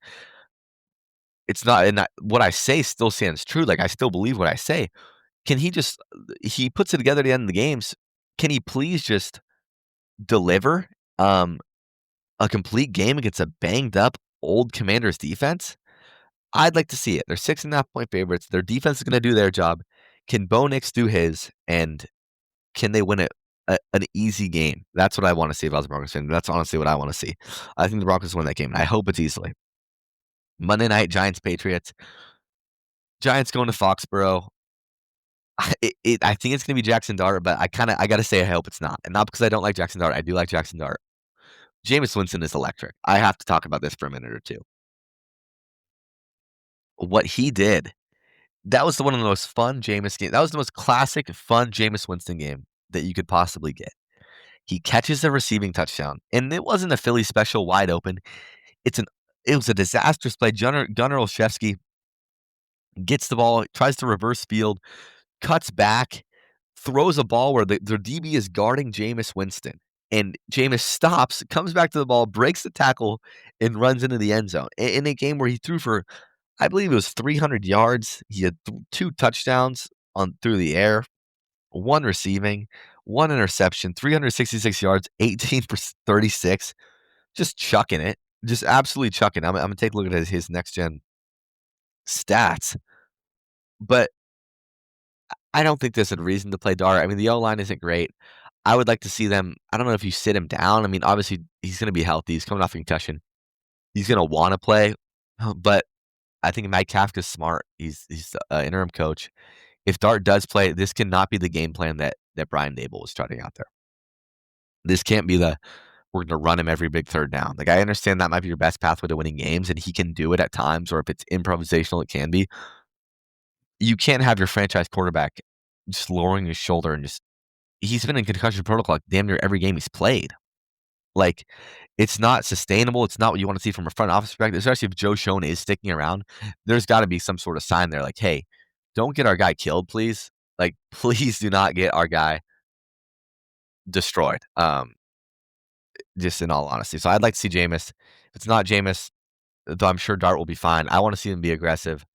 it's not, and what I say still stands true. Like, I still believe what I say. Can he puts it together at the end of the games. Can he please just deliver a complete game against a banged up old Commanders defense? I'd like to see it. They're 6.5-point favorites. Their defense is going to do their job. Can Bo Nix do his, and can they win an easy game? That's what I want to see if I was a Broncos fan. That's honestly what I want to see. I think the Broncos win that game, and I hope it's easily. Monday night, Giants-Patriots. Giants going to Foxborough. I think it's gonna be Jackson Dart, but I gotta say I hope it's not. And not because I don't like Jackson Dart. I do like Jackson Dart. Jameis Winston is electric. I have to talk about this for a minute or two. What he did, that was one of the most fun Jameis game. That was the most classic, fun Jameis Winston game that you could possibly get. He catches a receiving touchdown, and it wasn't a Philly special wide open. It was a disastrous play. Gunnar Olszewski gets the ball, tries to reverse field, cuts back, throws a ball where their DB is guarding Jameis Winston. And Jameis stops, comes back to the ball, breaks the tackle, and runs into the end zone. In a game where he threw for, I believe it was 300 yards. He had 2 touchdowns through the air, 1 receiving, 1 interception, 366 yards, 18 for 36. Just chucking it. Just absolutely chucking. I'm gonna take a look at his next gen stats. But I don't think there's a reason to play Dart. I mean, the O-line isn't great. I would like to see them. I don't know if you sit him down. I mean, obviously, he's gonna be healthy. He's coming off a concussion. He's gonna wanna play, but I think Mike Kafka's smart. He's the interim coach. If Dart does play, this cannot be the game plan that Brian Daboll was trotting out there. This can't be we're gonna run him every big third down. Like, I understand that might be your best pathway to winning games, and he can do it at times, or if it's improvisational, it can be. You can't have your franchise quarterback just lowering his shoulder and just he's been in concussion protocol like damn near every game he's played. Like, it's not sustainable. It's not what you want to see from a front office perspective, especially if Joe Schoen is sticking around. There's got to be some sort of sign there, like, hey, don't get our guy killed, please. Like, please do not get our guy destroyed. Just in all honesty. So I'd like to see Jameis. If it's not Jameis, though I'm sure Dart will be fine. I want to see him be aggressive.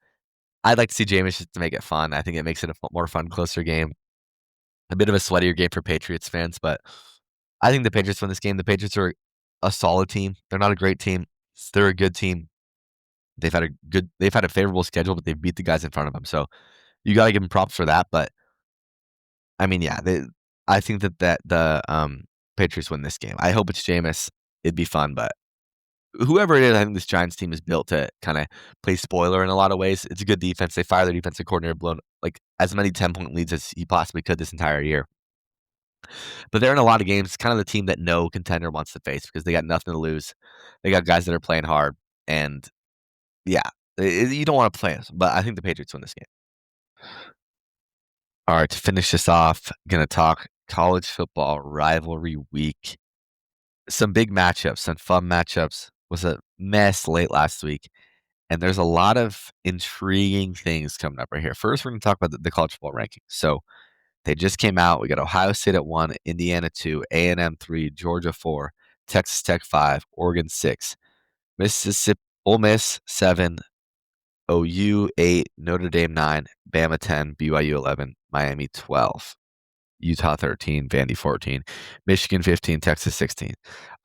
I'd like to see Jameis just to make it fun. I think it makes it a more fun, closer game. A bit of a sweatier game for Patriots fans, but I think the Patriots win this game. The Patriots are a solid team. They're not a great team. They're a good team. They've had a favorable schedule, but they've beat the guys in front of them. So you got to give them props for that. But I mean, yeah, I think that the Patriots win this game. I hope it's Jameis. It'd be fun, but whoever it is, I think this Giants team is built to kind of play spoiler in a lot of ways. It's a good defense. They fire their defensive coordinator, blown like as many 10-point leads as he possibly could this entire year. But they're in a lot of games, kind of the team that no contender wants to face because they got nothing to lose. They got guys that are playing hard, and yeah, you don't want to play us. But I think the Patriots win this game. All right, to finish this off, gonna talk college football rivalry week. Some big matchups, some fun matchups. Was a mess late last week. And there's a lot of intriguing things coming up right here. First, we're going to talk about the college football rankings. So they just came out. We got Ohio State at 1, Indiana 2, A&M 3, Georgia 4, Texas Tech 5, Oregon 6, Mississippi Ole Miss 7, OU 8, Notre Dame 9, Bama 10, BYU 11, Miami 12, Utah 13, Vandy 14, Michigan 15, Texas 16.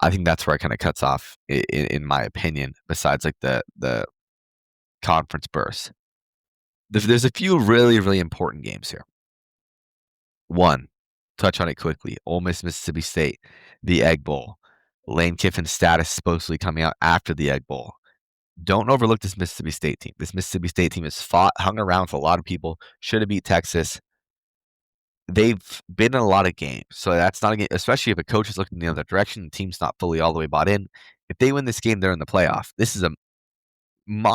I think that's where it kind of cuts off, in my opinion, besides like the conference bursts. There's a few really, really important games here. One, touch on it quickly. Ole Miss, Mississippi State, the Egg Bowl. Lane Kiffin's status supposedly coming out after the Egg Bowl. Don't overlook this Mississippi State team. This Mississippi State team has hung around with a lot of people. Should have beat Texas. They've been in a lot of games, so that's not a game, especially if a coach is looking in the other direction, the team's not fully all the way bought in. If they win this game, they're in the playoff. This is a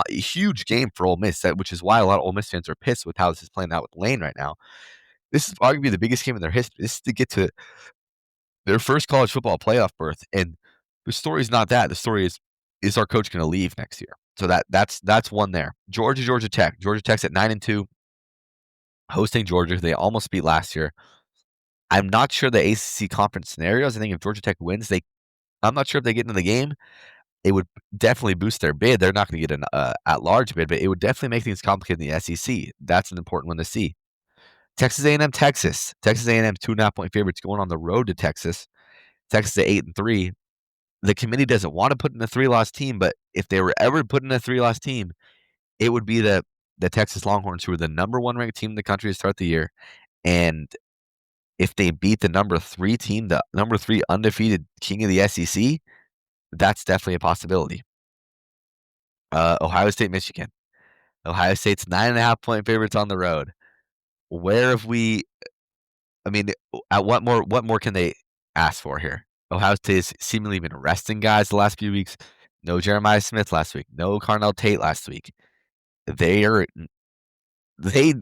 huge game for Ole Miss, which is why a lot of Ole Miss fans are pissed with how this is playing out with Lane right now. This is arguably the biggest game in their history. This is to get to their first college football playoff berth, and the story is not that. The story is our coach going to leave next year? So that's one there. Georgia Tech. Georgia Tech's at 9-2, hosting Georgia, who they almost beat last year. I'm not sure the ACC conference scenarios. I think if Georgia Tech wins, I'm not sure if they get into the game. It would definitely boost their bid. They're not going to get an at-large bid, but it would definitely make things complicated in the SEC. That's an important one to see. Texas A&M, Texas. Texas A&M 2.5-point favorites going on the road to Texas. Texas at 8-3. The committee doesn't want to put in a 3-loss team, but if they were ever put in a 3-loss team, it would be the Texas Longhorns, who are the number 1 ranked team in the country to start the year. And if they beat the number 3 team, the number 3 undefeated king of the SEC, that's definitely a possibility. Ohio State, Michigan. Ohio State's 9.5-point favorites on the road. Where have we I mean, what more can they ask for here? Ohio State has seemingly been resting guys the last few weeks. No Jeremiah Smith last week. No Carnell Tate last week. They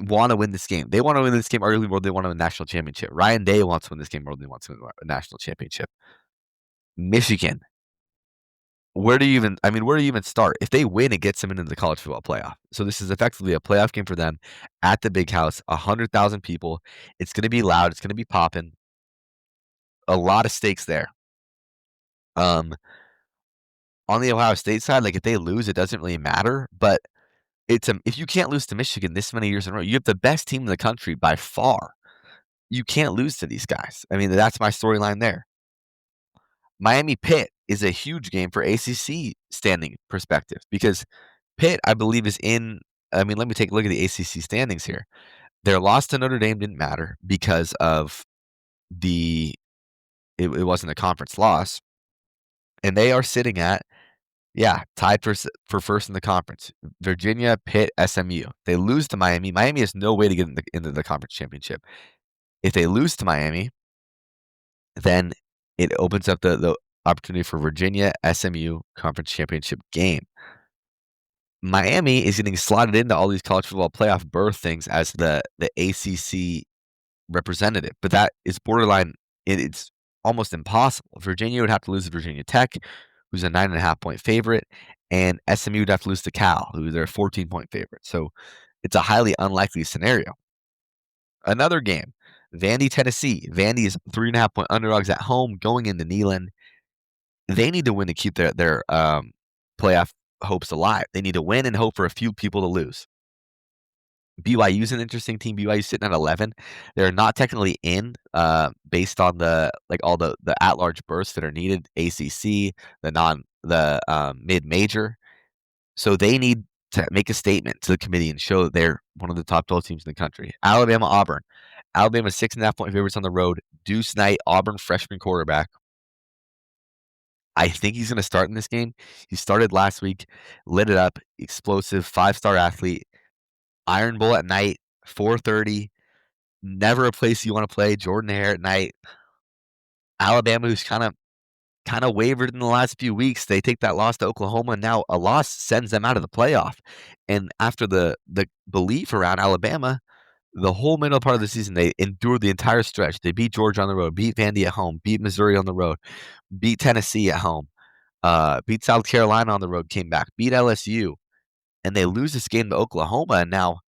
wanna win this game. They wanna win this game arguably more than they want to win a national championship. Ryan Day wants to win this game more than he wants to win a national championship. Michigan, where do you even start? If they win, it gets them into the college football playoff. So this is effectively a playoff game for them at the big house, 100,000 people. It's gonna be loud, it's gonna be popping. A lot of stakes there. Um, on the Ohio State side, like, if they lose, it doesn't really matter, but if you can't lose to Michigan this many years in a row, you have the best team in the country by far. You can't lose to these guys. I mean, that's my storyline there. Miami Pitt is a huge game for ACC standing perspective because Pitt, I believe, is in. I mean, let me take a look at the ACC standings here. Their loss to Notre Dame didn't matter because of it wasn't a conference loss, and they are sitting at tied for first in the conference. Virginia, Pitt, SMU. They lose to Miami. Miami has no way to get into the conference championship. If they lose to Miami, then it opens up the opportunity for Virginia, SMU conference championship game. Miami is getting slotted into all these college football playoff berth things as the ACC representative, but that is borderline. It's almost impossible. Virginia would have to lose to Virginia Tech, who's a 9.5-point favorite, and SMU would have to lose to Cal, who they're a 14-point favorite. So it's a highly unlikely scenario. Another game, Vandy, Tennessee. Vandy is 3.5-point underdogs at home going into Neyland. They need to win to keep their playoff hopes alive. They need to win and hope for a few people to lose. BYU is an interesting team. BYU sitting at 11. They're not technically in based on all the at-large berths that are needed. ACC, the mid-major. So they need to make a statement to the committee and show that they're one of the top 12 teams in the country. Alabama, Auburn. Alabama 6.5-point favorites on the road. Deuce Knight, Auburn freshman quarterback. I think he's going to start in this game. He started last week, lit it up, explosive, 5-star athlete. Iron Bowl at night, 4:30. Never a place you want to play. Jordan Hare at night. Alabama, who's kind of wavered in the last few weeks. They take that loss to Oklahoma, and now a loss sends them out of the playoff. And after the belief around Alabama, the whole middle part of the season, they endured the entire stretch. They beat Georgia on the road, beat Vandy at home, beat Missouri on the road, beat Tennessee at home, beat South Carolina on the road, came back, beat LSU, and they lose this game to Oklahoma. And now,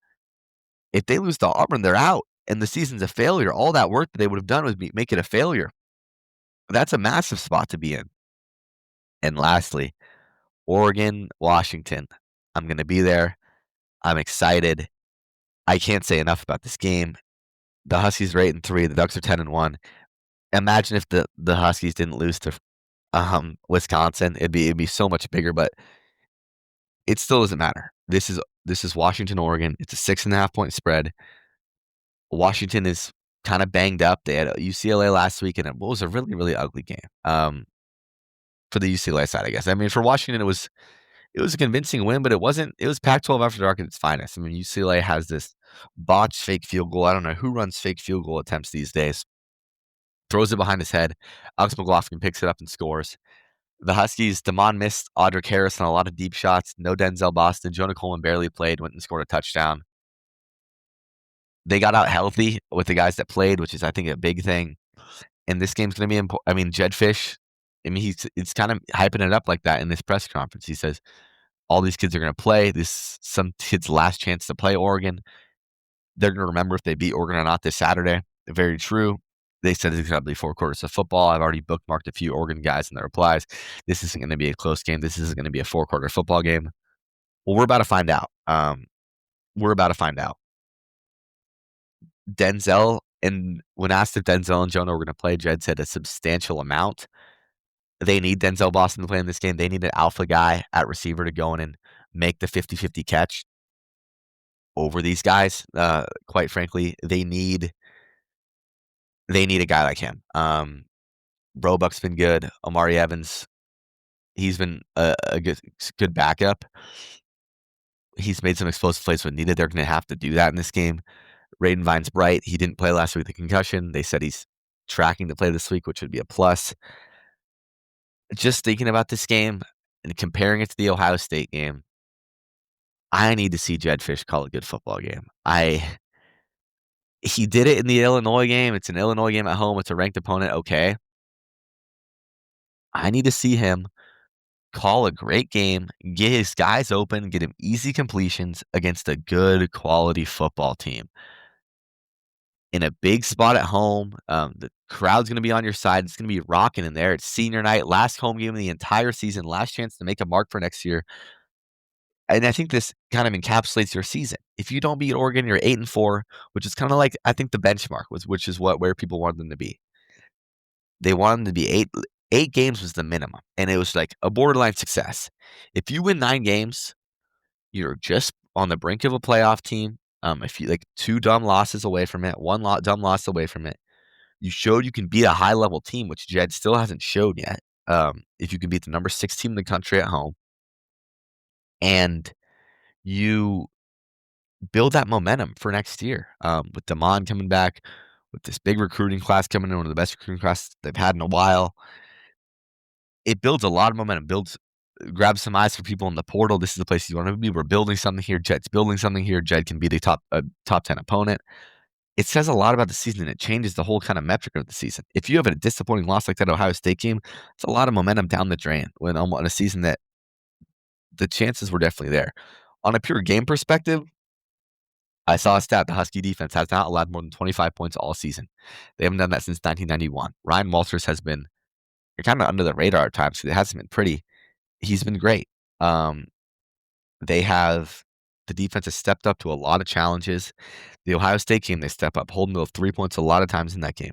if they lose to Auburn, they're out, and the season's a failure. All that work that they would have done was make it a failure. That's a massive spot to be in. And lastly, Oregon, Washington. I'm going to be there. I'm excited. I can't say enough about this game. The Huskies are 8-3. The Ducks are 10-1. Imagine if the Huskies didn't lose to Wisconsin. It'd be so much bigger, but it still doesn't matter. This is Washington, Oregon. It's a 6.5-point spread. Washington is kind of banged up. They had UCLA last week, and it was a really, really ugly game for the UCLA side, I guess. I mean, for Washington, it was a convincing win, but it wasn't. It was Pac-12 after dark at its finest. I mean, UCLA has this botched fake field goal. I don't know who runs fake field goal attempts these days. Throws it behind his head. Alex McLaughlin picks it up and scores. The Huskies, Damon missed Audric Harris on a lot of deep shots. No Denzel Boston. Jonah Coleman barely played, went and scored a touchdown. They got out healthy with the guys that played, which is, I think, a big thing. And this game's going to be important. I mean, Jed Fish, it's kind of hyping it up like that in this press conference. He says, all these kids are going to play. This some kids' last chance to play Oregon. They're going to remember if they beat Oregon or not this Saturday. Very true. They said it's going to be 4 quarters of football. I've already bookmarked a few Oregon guys in their replies. This isn't going to be a close game. This isn't going to be a 4-quarter football game. Well, we're about to find out. We're about to find out. Denzel, and when asked if Denzel and Jonah were going to play, Jed said a substantial amount. They need Denzel Boston to play in this game. They need an alpha guy at receiver to go in and make the 50-50 catch over these guys. Quite frankly, they need a guy like him. Roebuck's been good. Omari Evans He's been a good backup. He's made some explosive plays when needed. They're gonna have to do that in this game. Raiden Vine's bright. He didn't play last week with a concussion. They said he's tracking to play this week, which would be a plus. Just thinking about this game and comparing it to the Ohio State game, I need to see Jedd Fisch call a good football game. He did it in the Illinois game. It's an Illinois game at home. It's a ranked opponent. Okay. I need to see him call a great game, get his guys open, get him easy completions against a good quality football team. In a big spot at home, the crowd's gonna be on your side. It's gonna be rocking in there. It's senior night, last home game of the entire season, last chance to make a mark for next year. And I think this kind of encapsulates your season. If you don't beat Oregon, you're 8-4, which is kind of like I think the benchmark was, which is where people wanted them to be. They wanted them to be 8 games was the minimum, and it was like a borderline success. If you win 9 games, you're just on the brink of a playoff team. If you like 2 dumb losses away from it, 1 dumb loss away from it, you showed you can beat a high level team, which Jed still hasn't showed yet. If you can beat the number 6 team in the country at home, and you build that momentum for next year, with Damon coming back, with this big recruiting class coming in, one of the best recruiting classes they've had in a while. It builds a lot of momentum, grabs some eyes for people in the portal. This is the place you want to be. We're building something here. Jed's building something here. Jed can be the top 10 opponent. It says a lot about the season, and it changes the whole kind of metric of the season. If you have a disappointing loss like that Ohio State game, it's a lot of momentum down the drain when on a season that the chances were definitely there. On a pure game perspective, I saw a stat. The Husky defense has not allowed more than 25 points all season. They haven't done that since 1991. Ryan Walters has been kind of under the radar at times. It hasn't been pretty. He's been great. Um, they have the defense has stepped up to a lot of challenges. The Ohio State game, they step up, holding to 3 points a lot of times in that game.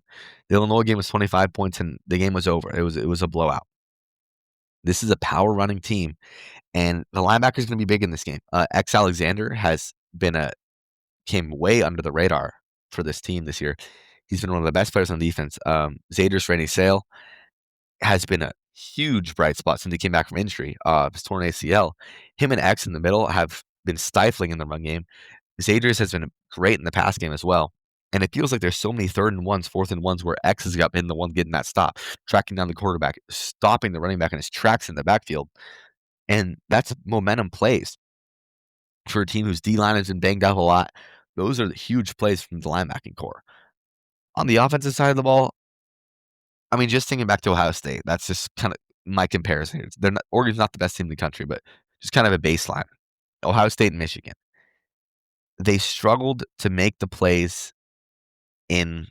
The Illinois game was 25 points, and the game was over. It was a blowout. This is a power running team, and the linebacker is going to be big in this game. X Alexander has been came way under the radar for this team this year. He's been one of the best players on defense. Zaders Rainey Sale has been a huge bright spot since he came back from injury, his torn ACL. Him and X in the middle have been stifling in the run game. Zaders has been great in the pass game as well. And it feels like there's so many 3rd and 1s, 4th and 1s where X has been the one getting that stop, tracking down the quarterback, stopping the running back in his tracks in the backfield. And that's momentum plays for a team whose D-line has been banged up a lot. Those are the huge plays from the linebacking core. On the offensive side of the ball, I mean, just thinking back to Ohio State, that's just kind of my comparison. Oregon's not the best team in the country, but just kind of a baseline. Ohio State and Michigan. They struggled to make the plays in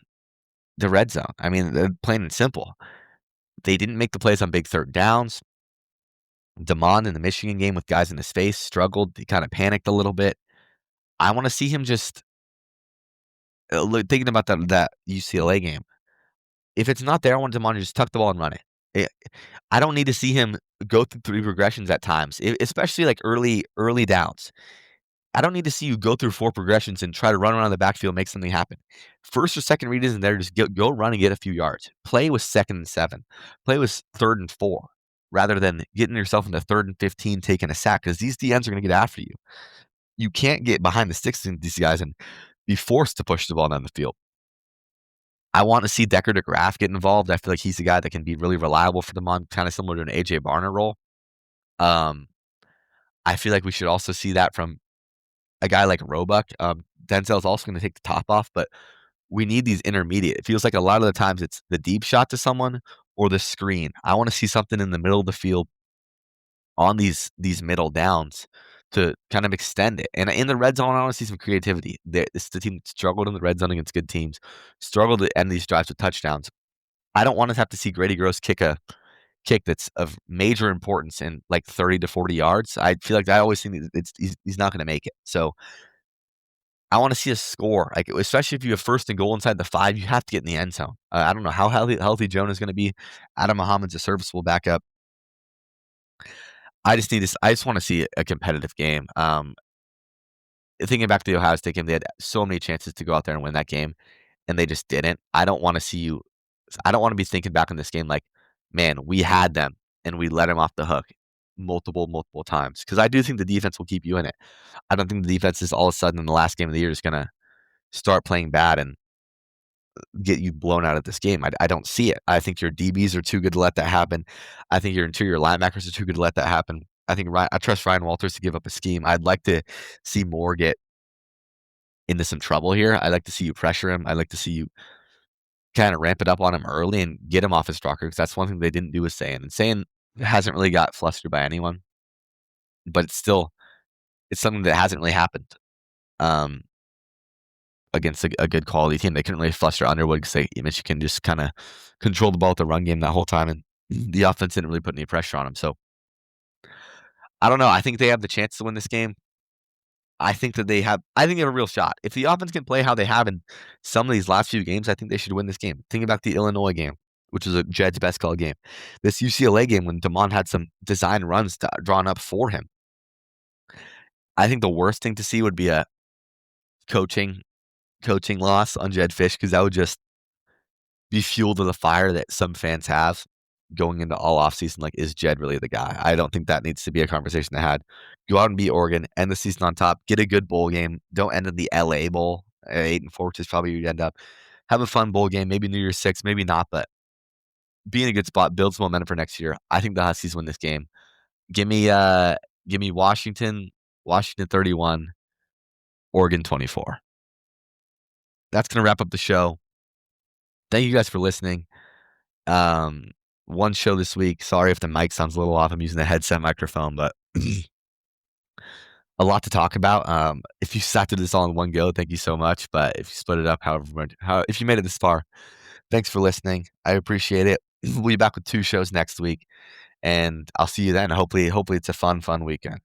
the red zone. I mean, they're plain and simple. They didn't make the plays on big 3rd downs. Damon in the Michigan game with guys in his face struggled. He kind of panicked a little bit. I want to see him just thinking about that UCLA game. If it's not there, I want Damon to just tuck the ball and run it. I don't need to see him go through 3 progressions at times, especially like early downs. I don't need to see you go through 4 progressions and try to run around the backfield, make something happen. First or second read isn't there. Just go run and get a few yards. Play with 2nd and 7. Play with 3rd and 4, rather than getting yourself into 3rd and 15, taking a sack, because these DNs are going to get after you. You can't get behind the sticks in these guys and be forced to push the ball down the field. I want to see Decker DeGraff get involved. I feel like he's a guy that can be really reliable for them on, kind of similar to an AJ Barner role. I feel like we should also see that from a guy like Roebuck. Denzel's also going to take the top off, but we need these intermediate. It feels like a lot of the times it's the deep shot to someone or the screen. I want to see something in the middle of the field on these middle downs to kind of extend it. And in the red zone, I want to see some creativity. This is the team that struggled in the red zone against good teams, struggled to end these drives with touchdowns. I don't want to have to see Grady Gross kick a kick that's of major importance in like 30 to 40 yards. I feel like I always think he's not going to make it. So I want to see a score, like especially if you have 1st and goal inside the 5, you have to get in the end zone. I don't know how healthy Jonah is going to be. Adam Muhammad's a serviceable backup. I just want to see a competitive game. Thinking back to the Ohio State game, they had so many chances to go out there and win that game, and they just didn't. I don't want to be thinking back on this game like, man, we had them. and we let him off the hook multiple times. Because I do think the defense will keep you in it. I don't think the defense is all of a sudden in the last game of the year is going to start playing bad and get you blown out of this game. I don't see it. I think your DBs are too good to let that happen. I think your interior linebackers are too good to let that happen. I trust Ryan Walters to give up a scheme. I'd like to see Moore get into some trouble here. I'd like to see you pressure him. I'd like to see you kind of ramp it up on him early and get him off his rocker, because that's one thing they didn't do with Sayin. And Sayin hasn't really got flustered by anyone, but it's something that hasn't really happened against a good quality team. They couldn't really fluster Underwood because Michigan just kind of controlled the ball with the run game that whole time, and the offense didn't really put any pressure on him. So I don't know. I think they have the chance to win this game. I think they have a real shot. If the offense can play how they have in some of these last few games, I think they should win this game. Think about the Illinois game, which was a Jed's best call game. This UCLA game when Damon had some design runs drawn up for him. I think the worst thing to see would be a coaching loss on Jed Fish, because that would just be fuel to the fire that some fans have going into all offseason. Like, is Jed really the guy? I don't think that needs to be a conversation they had. Go out and beat Oregon, end the season on top, get a good bowl game. Don't end in the LA Bowl at 8-4, which is probably where you end up. Have a fun bowl game, maybe New Year's 6, maybe not, but be in a good spot, build some momentum for next year. I think the Huskies win this game. Give me Washington 31, Oregon 24. That's gonna wrap up the show. Thank you guys for listening. One show this week. Sorry if the mic sounds a little off. I'm using the headset microphone, but a lot to talk about. If you sat through this all in one go, thank you so much. But if you split it up, if you made it this far, thanks for listening. I appreciate it. We'll be back with 2 shows next week, and I'll see you then. Hopefully it's a fun weekend.